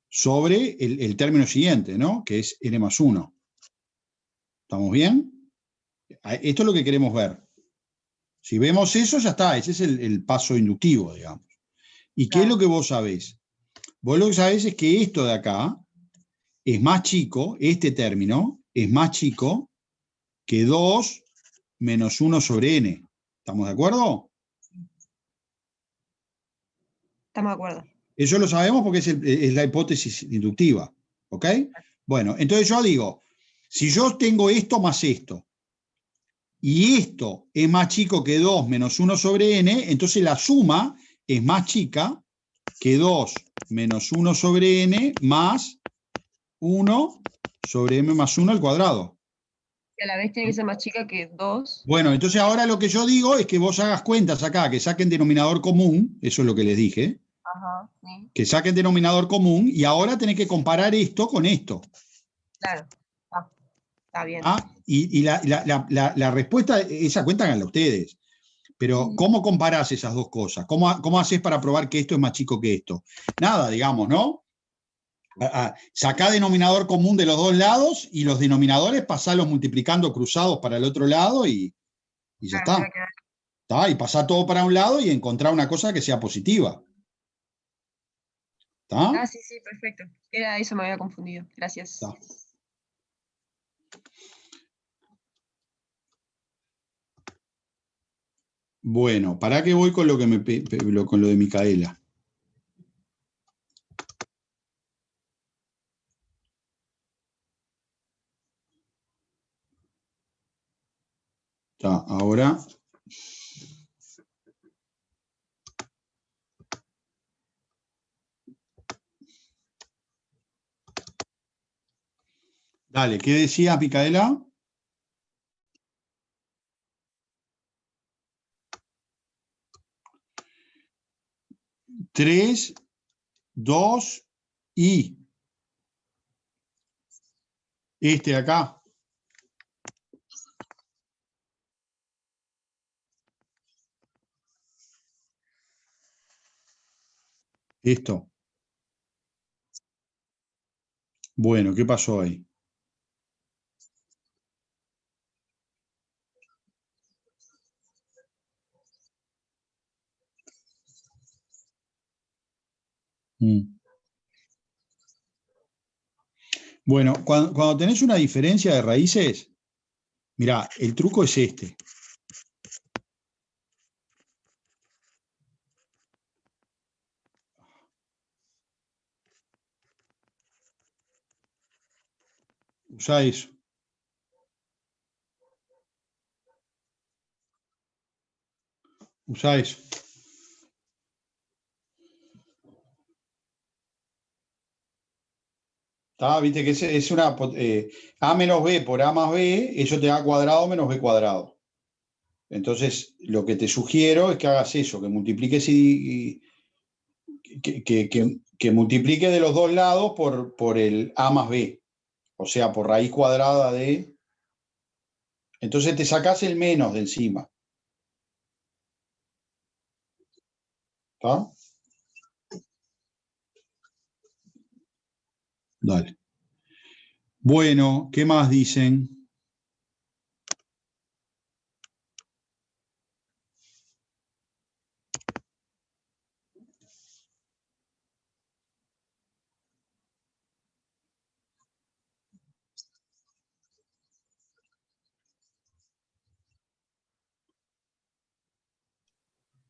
sobre el término siguiente, ¿no? Que es n más 1. ¿Estamos bien? Esto es lo que queremos ver. Si vemos eso, ya está. Ese es el paso inductivo, digamos. ¿Y qué es lo que vos sabés? Vos lo que sabés es que esto de acá es más chico, este término es más chico que 2 menos 1 sobre n. ¿Estamos de acuerdo? Estamos de acuerdo. Eso lo sabemos porque es la hipótesis inductiva. ¿Ok? Bueno, entonces yo digo, si yo tengo esto más esto, y esto es más chico que 2 menos 1 sobre n, entonces la suma es más chica que 2 menos 1 sobre n más 1 sobre m más 1 al cuadrado. Y a la vez tiene que ser más chica que 2. Bueno, entonces ahora lo que yo digo es que vos hagas cuentas acá, que saquen denominador común, eso es lo que les dije, Ajá, sí. que saquen denominador común y ahora tenés que comparar esto con esto. Claro, está bien. Y la respuesta, esa cuenta háganla ustedes. Pero, ¿cómo comparás esas dos cosas? ¿Cómo haces para probar que esto es más chico que esto? Nada, digamos, ¿no? Sacá denominador común de los dos lados y los denominadores pasalos multiplicando cruzados para el otro lado y ya está. Y pasá todo para un lado y encontrar una cosa que sea positiva. ¿Está? Sí, perfecto. Era eso, me había confundido. Gracias. Está. Bueno, ¿para qué voy con lo de Micaela? Ahora. Dale, ¿qué decía Micaela? Tres, dos y este de acá. Esto. Bueno, ¿qué pasó ahí? Bueno, cuando tenés una diferencia de raíces, mirá, el truco es este. Usá eso. Usá eso. Viste que es una A menos B por A más B, eso te da cuadrado menos B cuadrado. Entonces, lo que te sugiero es que hagas eso, que multipliques que multiplique de los dos lados por el A más B. O sea, por raíz cuadrada de... Entonces te sacás el menos de encima. ¿Está? Dale. Bueno, ¿qué más dicen?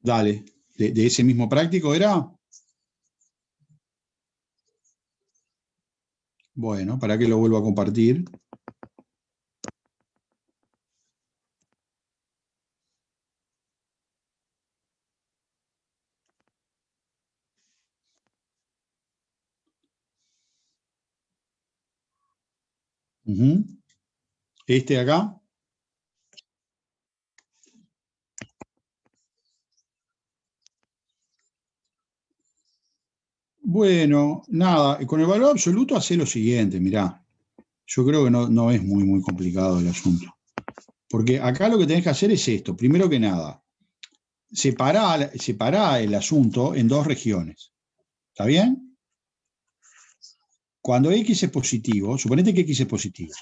Dale. ¿De ese mismo práctico era? Bueno, para que lo vuelva a compartir. Este de acá. Bueno, nada, con el valor absoluto hace lo siguiente, mirá. Yo creo que no es muy complicado el asunto. Porque acá lo que tenés que hacer es esto. Primero que nada, separá el asunto en dos regiones. ¿Está bien? Cuando X es positivo, suponete que X es positivo.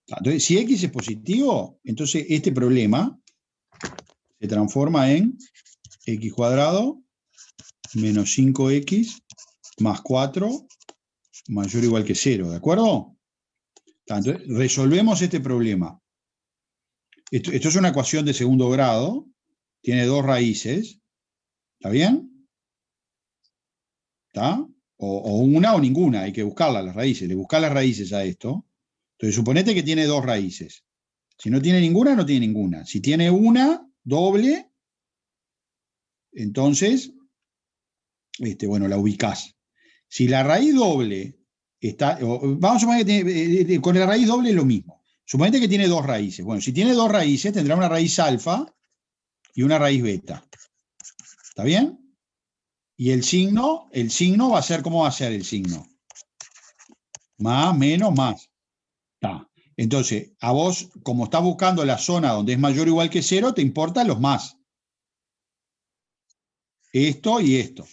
Entonces, si X es positivo, entonces este problema se transforma en X cuadrado menos 5X más 4 mayor o igual que 0, ¿de acuerdo? Entonces, resolvemos este problema. Esto es una ecuación de segundo grado, tiene dos raíces, ¿está bien? ¿Está? O una o ninguna, hay que buscarlas las raíces, le buscás las raíces a esto. Entonces, suponete que tiene dos raíces. Si no tiene ninguna, no tiene ninguna. Si tiene una doble, entonces, bueno, la ubicás. Si la raíz doble está, vamos a suponer que con la raíz doble es lo mismo. Suponete que tiene dos raíces. Bueno, si tiene dos raíces, tendrá una raíz alfa y una raíz beta. ¿Está bien? Y el signo va a ser, ¿cómo va a ser el signo? Más, menos, más. Está. Entonces, a vos, como estás buscando la zona donde es mayor o igual que 0, te importan los más. Esto y esto.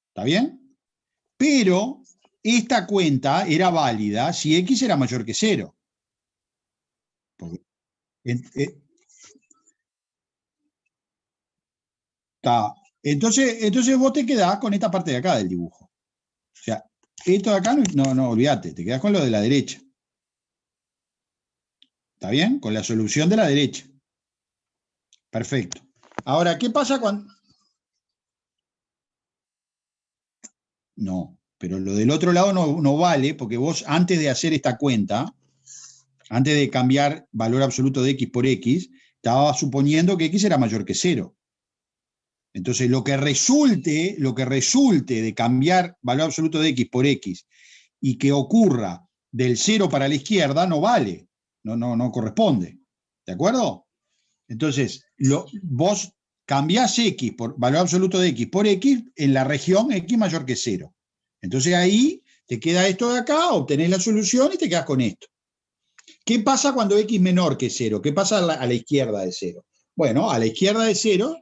¿Está bien? Pero esta cuenta era válida si X era mayor que 0. Porque, está. Entonces vos te quedás con esta parte de acá del dibujo. O sea, esto de acá no olvídate, te quedás con lo de la derecha. ¿Está bien? Con la solución de la derecha. Perfecto. Ahora, ¿qué pasa cuando...? No, pero lo del otro lado no vale, porque vos antes de hacer esta cuenta, antes de cambiar valor absoluto de x por x, estaba suponiendo que x era mayor que 0. Entonces, lo que resulte de cambiar valor absoluto de x por x y que ocurra del 0 para la izquierda no vale, no corresponde. ¿De acuerdo? Entonces, vos cambiás x por valor absoluto de x por x en la región x mayor que 0. Entonces ahí te queda esto de acá, obtenés la solución y te quedas con esto. ¿Qué pasa cuando x menor que 0? ¿Qué pasa a la izquierda de 0? Bueno, a la izquierda de 0,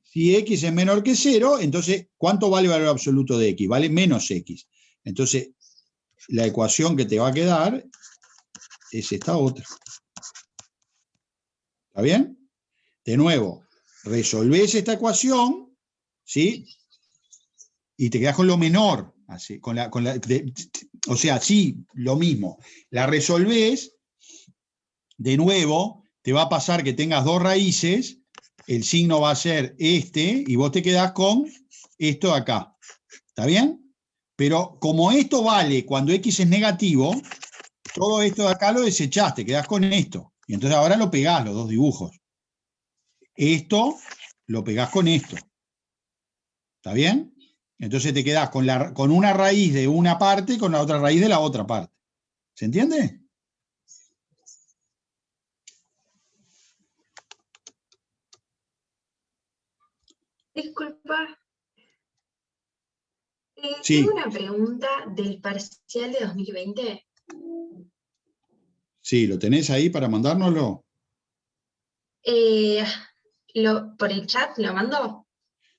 si x es menor que 0, entonces, ¿cuánto vale el valor absoluto de x? Vale menos x. Entonces, la ecuación que te va a quedar es esta otra. ¿Está bien? De nuevo, resolvés esta ecuación, ¿sí? Y te quedás con lo menor. Así, o sea, sí, lo mismo. La resolvés, de nuevo, te va a pasar que tengas dos raíces, el signo va a ser este, y vos te quedás con esto de acá. ¿Está bien? Pero como esto vale cuando x es negativo, todo esto de acá lo desechaste, quedás con esto. Y entonces ahora lo pegás, los dos dibujos. Esto lo pegás con esto. ¿Está bien? Entonces te quedás con una raíz de una parte y con la otra raíz de la otra parte. ¿Se entiende? Disculpa. Sí. Tengo una pregunta del parcial de 2020. Sí, ¿lo tenés ahí para mandárnoslo? ¿Por el chat lo mando?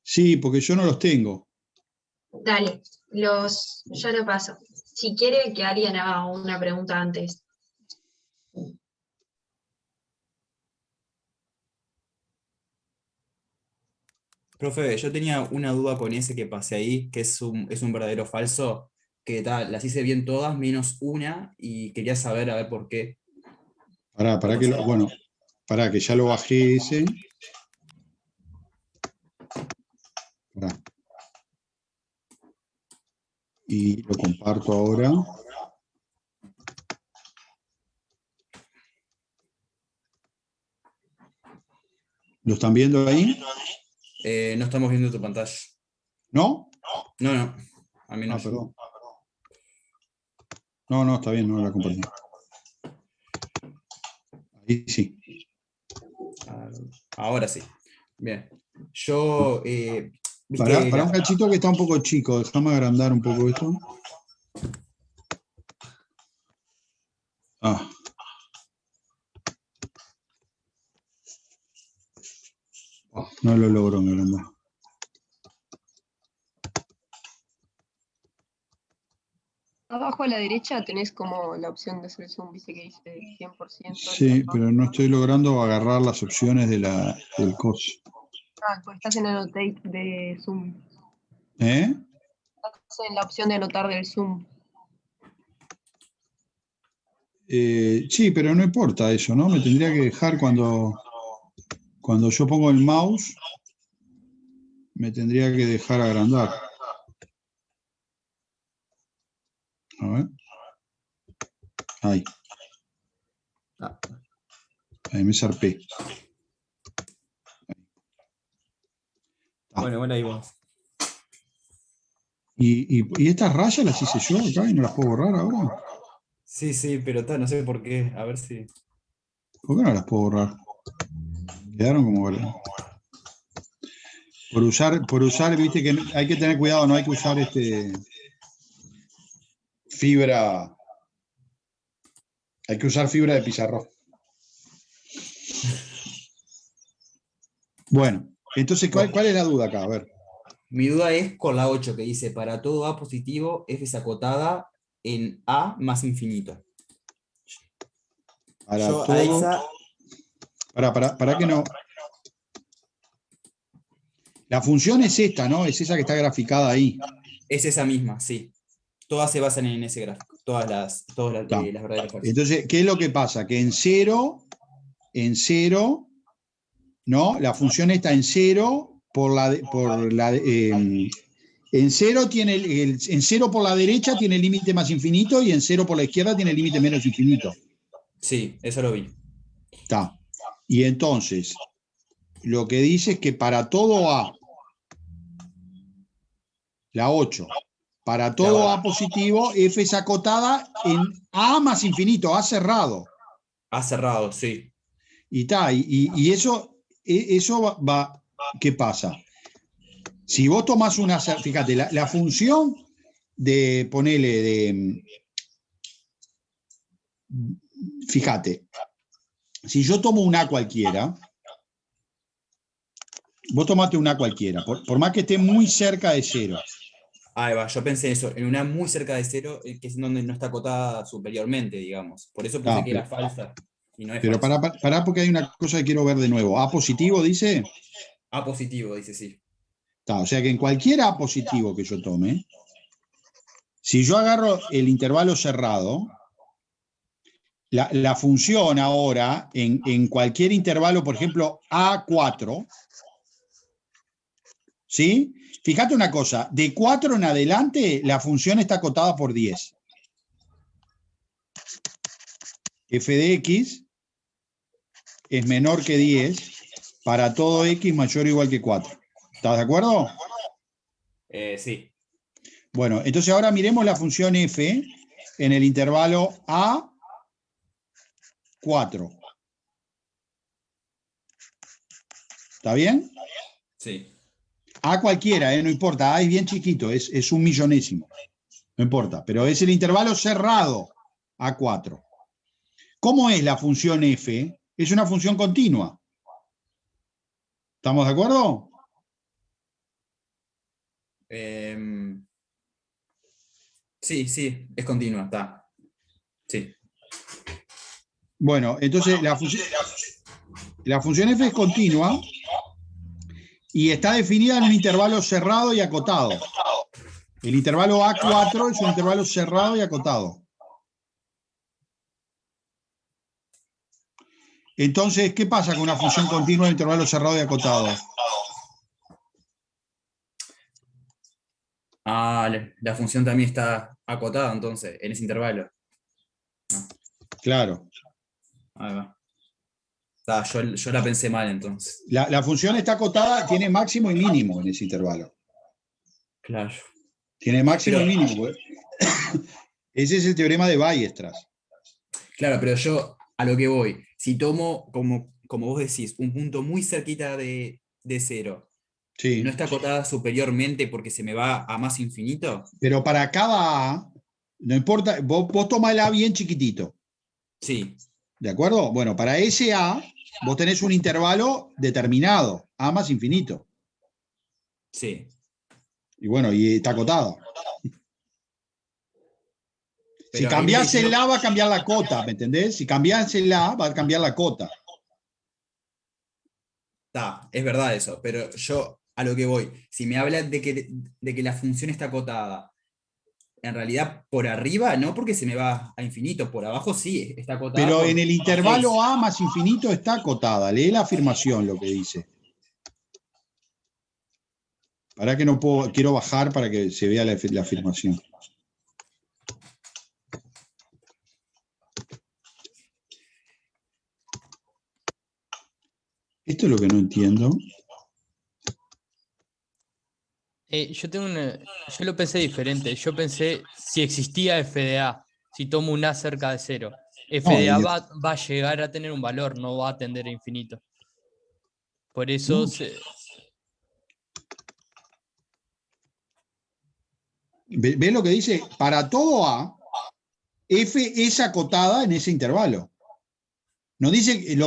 Sí, porque yo no los tengo. Dale, yo lo paso. Si quiere que alguien haga una pregunta antes. Profe, yo tenía una duda con ese que pasé ahí, que es un verdadero falso, que las hice bien todas, menos una, y quería saber a ver por qué. Pará que ya lo bajé ese. Pará. Y lo comparto ahora. ¿Lo están viendo ahí? No estamos viendo tu pantalla. ¿No? No. A mí no. Perdón. No, está bien, no la compartí. Ahí sí. Ahora sí. Bien. Yo. Para un cachito que está un poco chico, déjame agrandar un poco esto. No lo logro agrandar. Abajo a la derecha tenés como la opción de hacer zoom, viste que dice 100%. Sí, pero no estoy logrando agarrar las opciones del coso. Pues estás en Annotate de Zoom. ¿Eh? Estás en la opción de anotar del Zoom. Sí, pero no importa eso, ¿no? Me tendría que dejar cuando yo pongo el mouse, me tendría que dejar agrandar. A ver. Ahí. Ahí me zarpé. Bueno, ahí vamos. ¿Y estas rayas las hice yo acá y no las puedo borrar ahora? Sí, pero no sé por qué. A ver si. ¿Por qué no las puedo borrar? Quedaron como... Por usar, viste que hay que tener cuidado, no hay que usar fibra. Hay que usar fibra de pizarrón. Bueno, entonces, ¿cuál es la duda acá? A ver. Mi duda es con la 8 que dice, para todo A positivo, f es acotada en A más infinito. Para que no... La función es esta, ¿no? Es esa que está graficada ahí. Es esa misma, sí. Todas se basan en ese gráfico. Todas las verdaderas fuerzas. Entonces, ¿qué es lo que pasa? Que en cero, ¿no? La función está en cero en cero por la derecha tiene el límite más infinito y en cero por la izquierda tiene el límite menos infinito. Sí, eso lo vi. Está. Y entonces, lo que dice es que para todo A, la 8, para todo A positivo, F es acotada en A más infinito, A cerrado. A cerrado, sí. Y está, y eso va, ¿qué pasa? Si vos tomás una, fíjate, la función de, ponele, fíjate, si yo tomo un A cualquiera, vos tomaste un A cualquiera, por más que esté muy cerca de cero. Ahí va, yo pensé eso, en una muy cerca de cero, que es donde no está acotada superiormente, digamos. Por eso pensé que era falsa. Y no es pero falsa. pará porque hay una cosa que quiero ver de nuevo. ¿A positivo dice? A positivo, dice sí. O sea que en cualquier A positivo que yo tome, si yo agarro el intervalo cerrado, la función ahora en cualquier intervalo, por ejemplo, A4, ¿sí? Fíjate una cosa, de 4 en adelante la función está acotada por 10. F de X es menor que 10 para todo X mayor o igual que 4. ¿Estás de acuerdo? Sí. Bueno, entonces ahora miremos la función F en el intervalo A4. ¿Está bien? Sí. A cualquiera, no importa, A es bien chiquito, es un millonésimo. No importa, pero es el intervalo cerrado, A4. ¿Cómo es la función F? Es una función continua. ¿Estamos de acuerdo? Sí, es continua, está. Sí. Bueno, entonces la función F es continua y está definida en un intervalo cerrado y acotado. El intervalo A4 es un intervalo cerrado y acotado. Entonces, ¿qué pasa con una función continua de intervalo cerrado y acotado? La función también está acotada entonces, en ese intervalo. No. Claro. Ahí va. Yo la pensé mal entonces. La función está acotada, tiene máximo y mínimo en ese intervalo. Claro. Tiene máximo y mínimo. Ese es el teorema de Weierstrass. Claro, pero yo a lo que voy, si tomo, como vos decís, un punto muy cerquita de cero, sí. ¿No está acotada superiormente porque se me va a más infinito? Pero para cada A, no importa, vos tomás el A bien chiquitito. Sí. ¿De acuerdo? Bueno, para ese A, vos tenés un intervalo determinado, A más infinito. Sí. Y bueno, y está acotado. Si cambiás el A, va a cambiar la cota, ¿me entendés? Si cambiás el A, va a cambiar la cota. Es verdad eso, pero yo a lo que voy, si me habla de que la función está acotada, en realidad por arriba, no porque se me va a infinito, por abajo sí, está acotada. Pero en el intervalo A más infinito está acotada. Lee la afirmación, lo que dice. Para que no puedo, quiero bajar para que se vea la afirmación. Esto es lo que no entiendo. Yo lo pensé diferente. Yo pensé si existía FDA, si tomo un A cerca de cero. FDA va a llegar a tener un valor, no va a tender a infinito. Por eso ¿Ves lo que dice? Para todo A, F es acotada en ese intervalo. No dice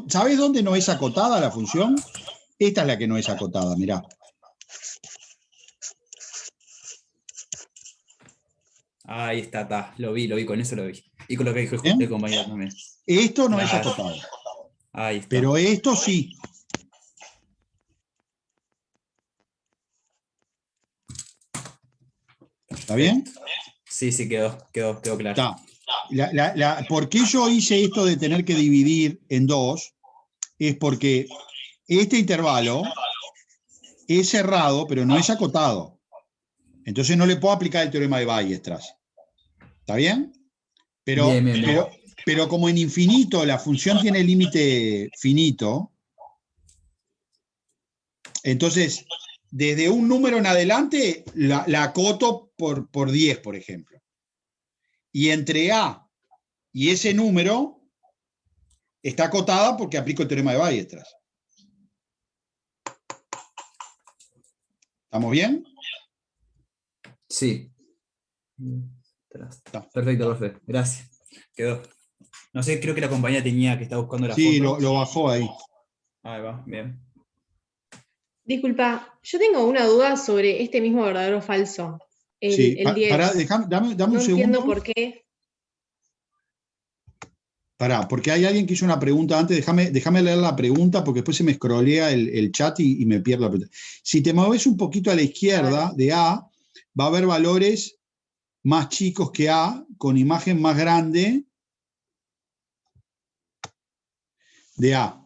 ¿sabes dónde no es acotada la función? Esta es la que no es acotada, mirá. Ahí está. Lo vi, con eso lo vi. Y con lo que dijo el compañero también. Esto no es acotado. Ahí está. Pero esto sí. ¿Está bien? Sí, quedó claro. ¿Por qué yo hice esto de tener que dividir en dos? Es porque este intervalo es cerrado, pero no es acotado. Entonces no le puedo aplicar el teorema de Weierstrass. ¿Está bien? Pero pero como en infinito la función tiene límite finito, entonces desde un número en adelante la acoto por 10, por ejemplo. Y entre A y ese número está acotada porque aplico el teorema de Weierstrass. ¿Estamos bien? Sí. Perfecto, profe. Gracias. Quedó. No sé, creo que la compañía tenía que estar buscando la foto. Sí, lo bajó ahí. Ahí va, bien. Disculpa, yo tengo una duda sobre este mismo verdadero o falso. Sí, El 10. Pará, dame un segundo. No entiendo por qué. Pará, porque hay alguien que hizo una pregunta antes. Déjame leer la pregunta porque después se me scrollea el chat y me pierdo la pregunta. Si te mueves un poquito a la izquierda de A, va a haber valores más chicos que A, con imagen más grande de A.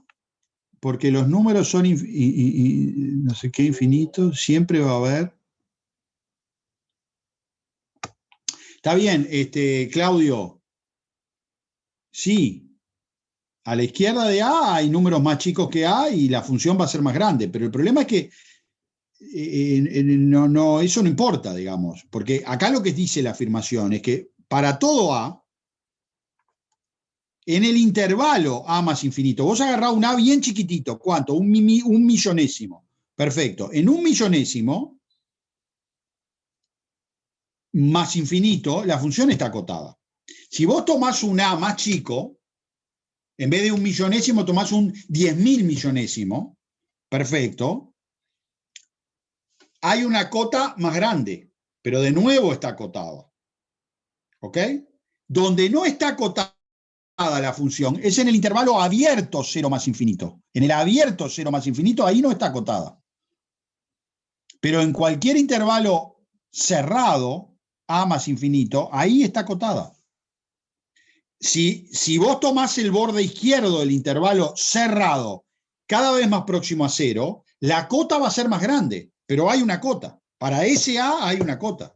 Porque los números son no sé qué infinitos, siempre va a haber. Está bien, Claudio. Sí. A la izquierda de A hay números más chicos que A y la función va a ser más grande. Pero el problema es que eso no importa, digamos. Porque acá lo que dice la afirmación es que para todo A, en el intervalo A más infinito, vos agarrás un A bien chiquitito. ¿Cuánto? Un millonésimo. Perfecto. En un millonésimo más infinito, la función está acotada. Si vos tomás un A más chico, en vez de un millonésimo tomás un 10.000 millonésimo, perfecto, hay una cota más grande, pero de nuevo está acotada. ¿Ok? Donde no está acotada la función es en el intervalo abierto 0 más infinito. En el abierto 0 más infinito, ahí no está acotada. Pero en cualquier intervalo cerrado, A más infinito, ahí está acotada. Si vos tomás el borde izquierdo del intervalo cerrado cada vez más próximo a 0, la cota va a ser más grande, pero hay una cota. Para ese A hay una cota.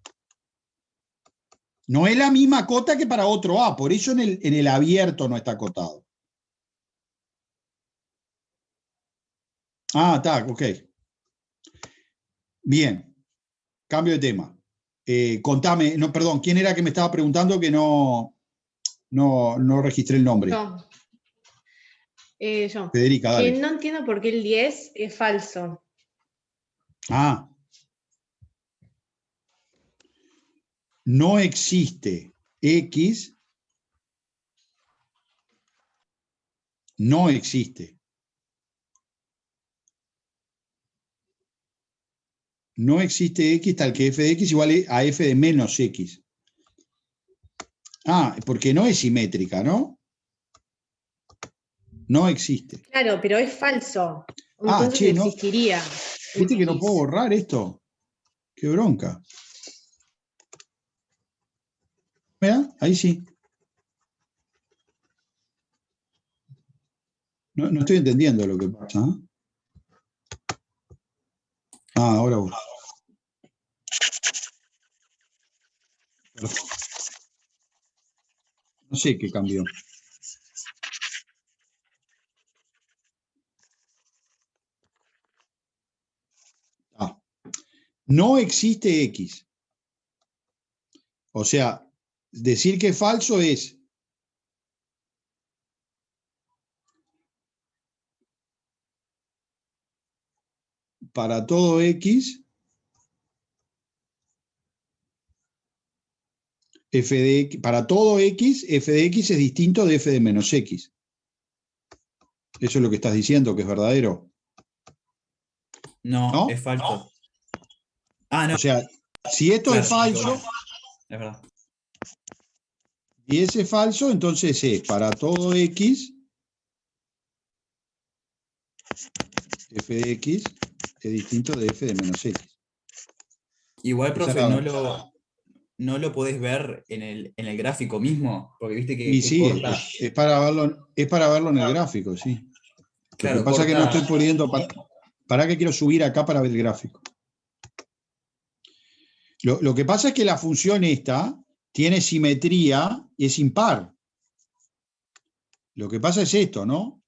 No es la misma cota que para otro A, por eso en el abierto no está acotado. Ah, está, ok. Bien, cambio de tema. Contame, no, perdón, ¿quién era que me estaba preguntando que no registré el nombre? Yo. Federica, dale. Que no entiendo por qué el 10 es falso. Ah. No existe X. No existe. No existe X tal que f de X igual a f de menos X. Ah, porque no es simétrica, ¿no? No existe. Claro, pero es falso. Entonces che, existiría. ¿Viste que no puedo borrar esto? Qué bronca. Mira, ahí sí. No estoy entendiendo lo que pasa. Ah, ahora vos. No sé qué cambió. No existe X. O sea, decir que es falso es para todo X, f de X, para todo X, f de X es distinto de f de menos X. ¿Eso es lo que estás diciendo, que es verdadero? No, es falso. Ah, no. O sea, si esto es falso, es verdad. Y ese es falso, entonces es para todo X, f de X es distinto de f de menos X. Igual, profe, no lo podés ver en el gráfico mismo, porque viste que Y sí, corta. es para verlo en el gráfico, sí. Claro, lo que pasa es que no estoy poniendo, para que quiero subir acá para ver el gráfico. Lo que pasa es que la función esta tiene simetría y es impar. Lo que pasa es esto, ¿no?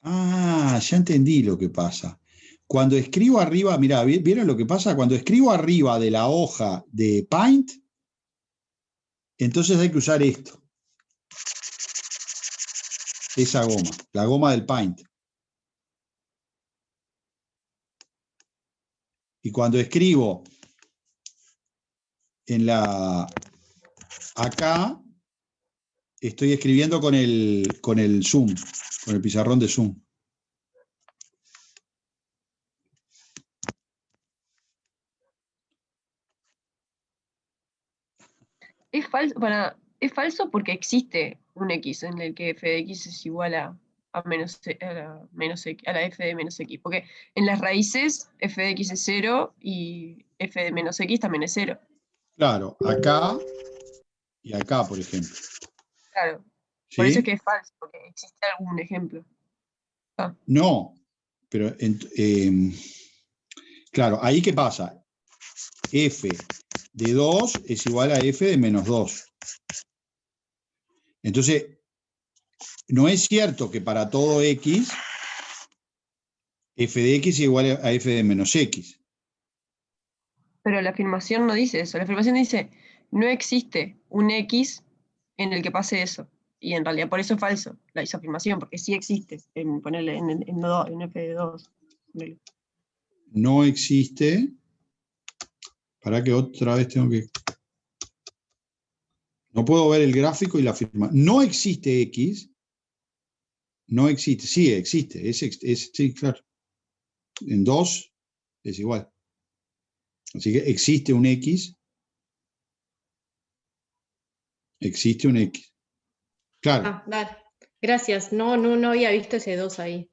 Ah, ya entendí lo que pasa. Cuando escribo arriba, mirá, ¿vieron lo que pasa? Cuando escribo arriba de la hoja de Paint, entonces hay que usar esto. Esa goma, la goma del Paint. Y cuando escribo acá, estoy escribiendo con el Zoom, con el pizarrón de Zoom. Es falso porque existe un X en el que f de X es igual a la f de menos X. Porque en las raíces f de X es 0 y f de menos X también es 0. Claro, acá y acá, por ejemplo. Claro. ¿Sí? Por eso es que es falso, porque existe algún ejemplo. No, pero claro, ahí ¿qué pasa? F de 2 es igual a f de menos 2. Entonces, no es cierto que para todo x, f de x es igual a f de menos x. Pero la afirmación no dice eso. La afirmación dice, no existe un X en el que pase eso. Y en realidad por eso es falso, esa afirmación, porque sí existe, ponerle en f de 2. No existe. Para que otra vez tengo que... No puedo ver el gráfico y la afirmación. No existe X. No existe. Sí, existe. Sí, claro. En 2 es igual. Así que existe un X. Existe un X. Claro. Ah, dale. Gracias. No había visto ese 2 ahí.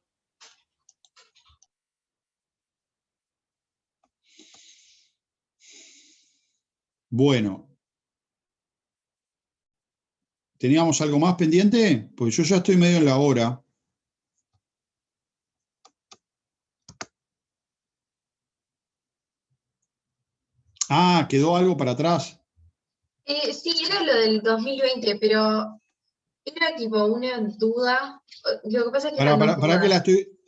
Bueno. ¿Teníamos algo más pendiente? Pues yo ya estoy medio en la hora. Ah, ¿quedó algo para atrás? Sí, era lo del 2020, pero era tipo una duda. Lo que pasa es que están dos dudas.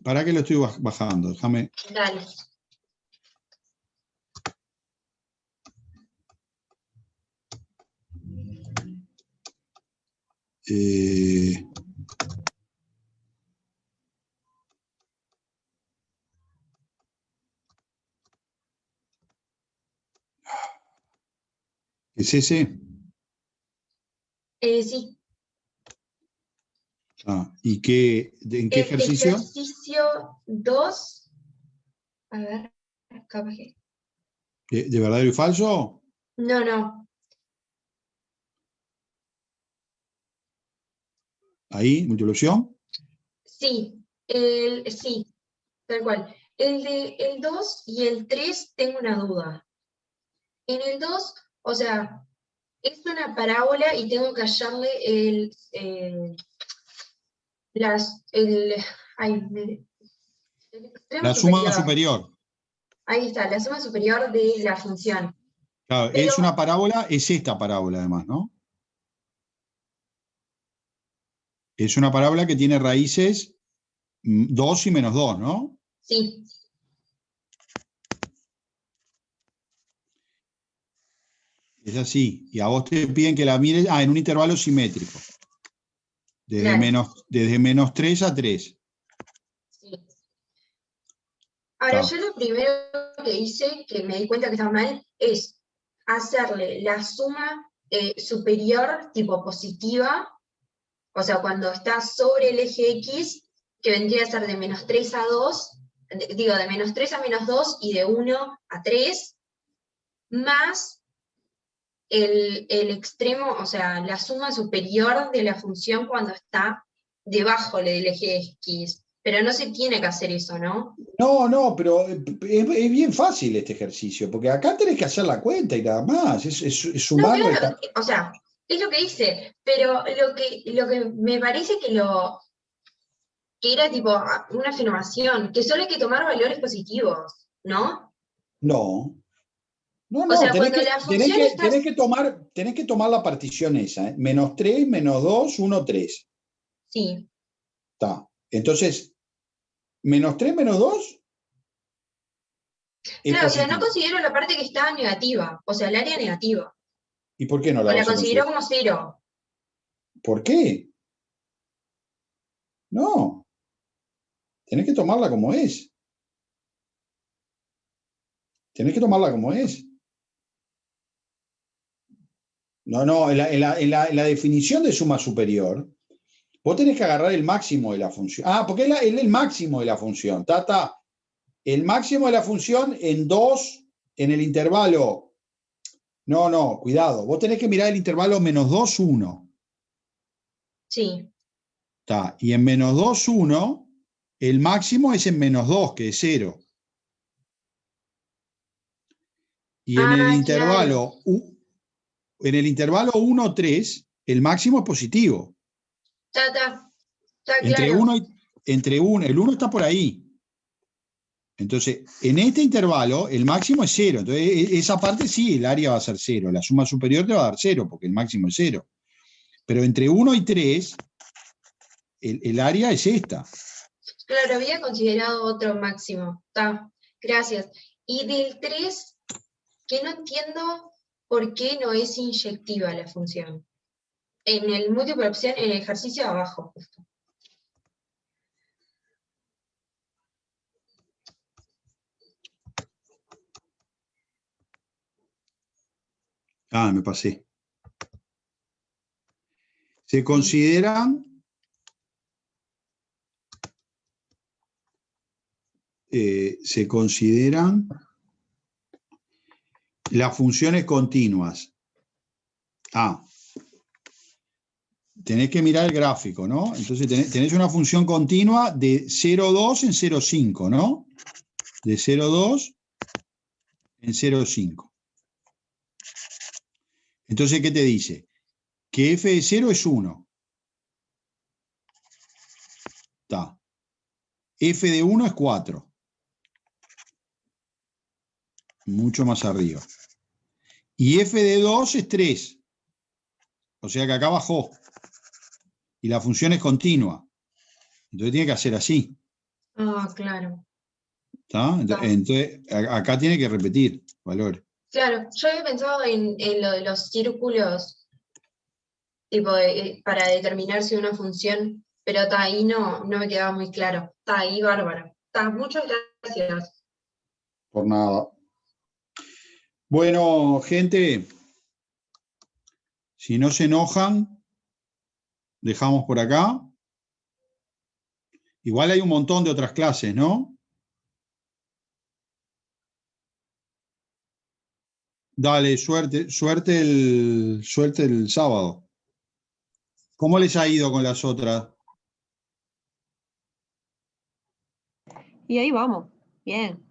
Para que lo estoy bajando. Déjame. Dale. ¿Qué es ese? Sí. Ah, ¿y en qué ejercicio? Ejercicio 2. A ver, capaz que. ¿De verdadero y falso? No. Ahí, múltiple opción. Sí, sí, tal cual. El 2 y el 3 tengo una duda. En el 2, o sea, es una parábola y tengo que hallarle La suma superior. Ahí está, la suma superior de la función. Claro, Pero, es una parábola, es esta parábola además, ¿no? Es una parábola que tiene raíces 2 y menos 2, ¿no? Sí. Es así. Y a vos te piden que la mires en un intervalo simétrico. Desde, claro. desde menos 3 a 3. Sí. Ahora, yo lo primero que hice, que me di cuenta que estaba mal, es hacerle la suma superior, tipo positiva, o sea, cuando está sobre el eje X, que vendría a ser de menos 3 a 2, de menos 3 a menos 2 y de 1 a 3, más el extremo, o sea, la suma superior de la función cuando está debajo del eje X. Pero no se tiene que hacer eso, ¿no? No, pero es bien fácil este ejercicio, porque acá tenés que hacer la cuenta y nada más, es sumar. No, claro, o sea, es lo que hice, pero lo que me parece que era tipo una afirmación, que solo hay que tomar valores positivos, ¿no? No. No, O sea, tenés cuando la función está... tenés que tomar la partición esa, ¿eh? -3, -2, 1, 3. Sí. Está. Entonces, -3, -2 es Claro, o sea, no positivo. considero la parte que está negativa, o sea, el área negativa. ¿Y por qué no la O la vas a considero considerar? como 0. ¿Por qué? No. Tenés que tomarla como es. Tenés que tomarla como es. No, en la definición de suma superior, vos tenés que agarrar el máximo de la función. Ah, porque es el máximo de la función. El máximo de la función en 2, en el intervalo. No, cuidado. Vos tenés que mirar el intervalo -2, 1. Sí. Y en -2, 1, el máximo es en -2, que es 0. Y en el intervalo, en el intervalo 1, 3, el máximo es positivo. Está Entre claro. 1, el 1 está por ahí. Entonces, en este intervalo, el máximo es 0. Entonces, esa parte sí, el área va a ser 0. La suma superior te va a dar 0, porque el máximo es 0. Pero entre 1 y 3, el área es esta. Claro, había considerado otro máximo. Está, gracias. Y del 3, que no entiendo por qué no es inyectiva la función. En el múltiple opción, en el ejercicio de abajo, justo. Me pasé. Se consideran las funciones continuas. Tenés que mirar el gráfico, ¿no? Entonces tenés una función continua de 0,2 en 0,5, ¿no? De 0,2 en 0,5. Entonces, ¿qué te dice? Que f de 0 es 1. F de 1 es 4. Mucho más arriba. Y f de 2 es 3. O sea que acá bajó. Y la función es continua. Entonces tiene que hacer así. Claro. Entonces, acá tiene que repetir valores. Claro, yo había pensado en lo de los círculos, tipo para determinar si una función, pero está ahí no me quedaba muy claro. Está ahí bárbaro. Muchas gracias. Por nada. Bueno, gente, si no se enojan, dejamos por acá. Igual hay un montón de otras clases, ¿no? Dale, suerte el sábado. ¿Cómo les ha ido con las otras? Y ahí vamos. Bien.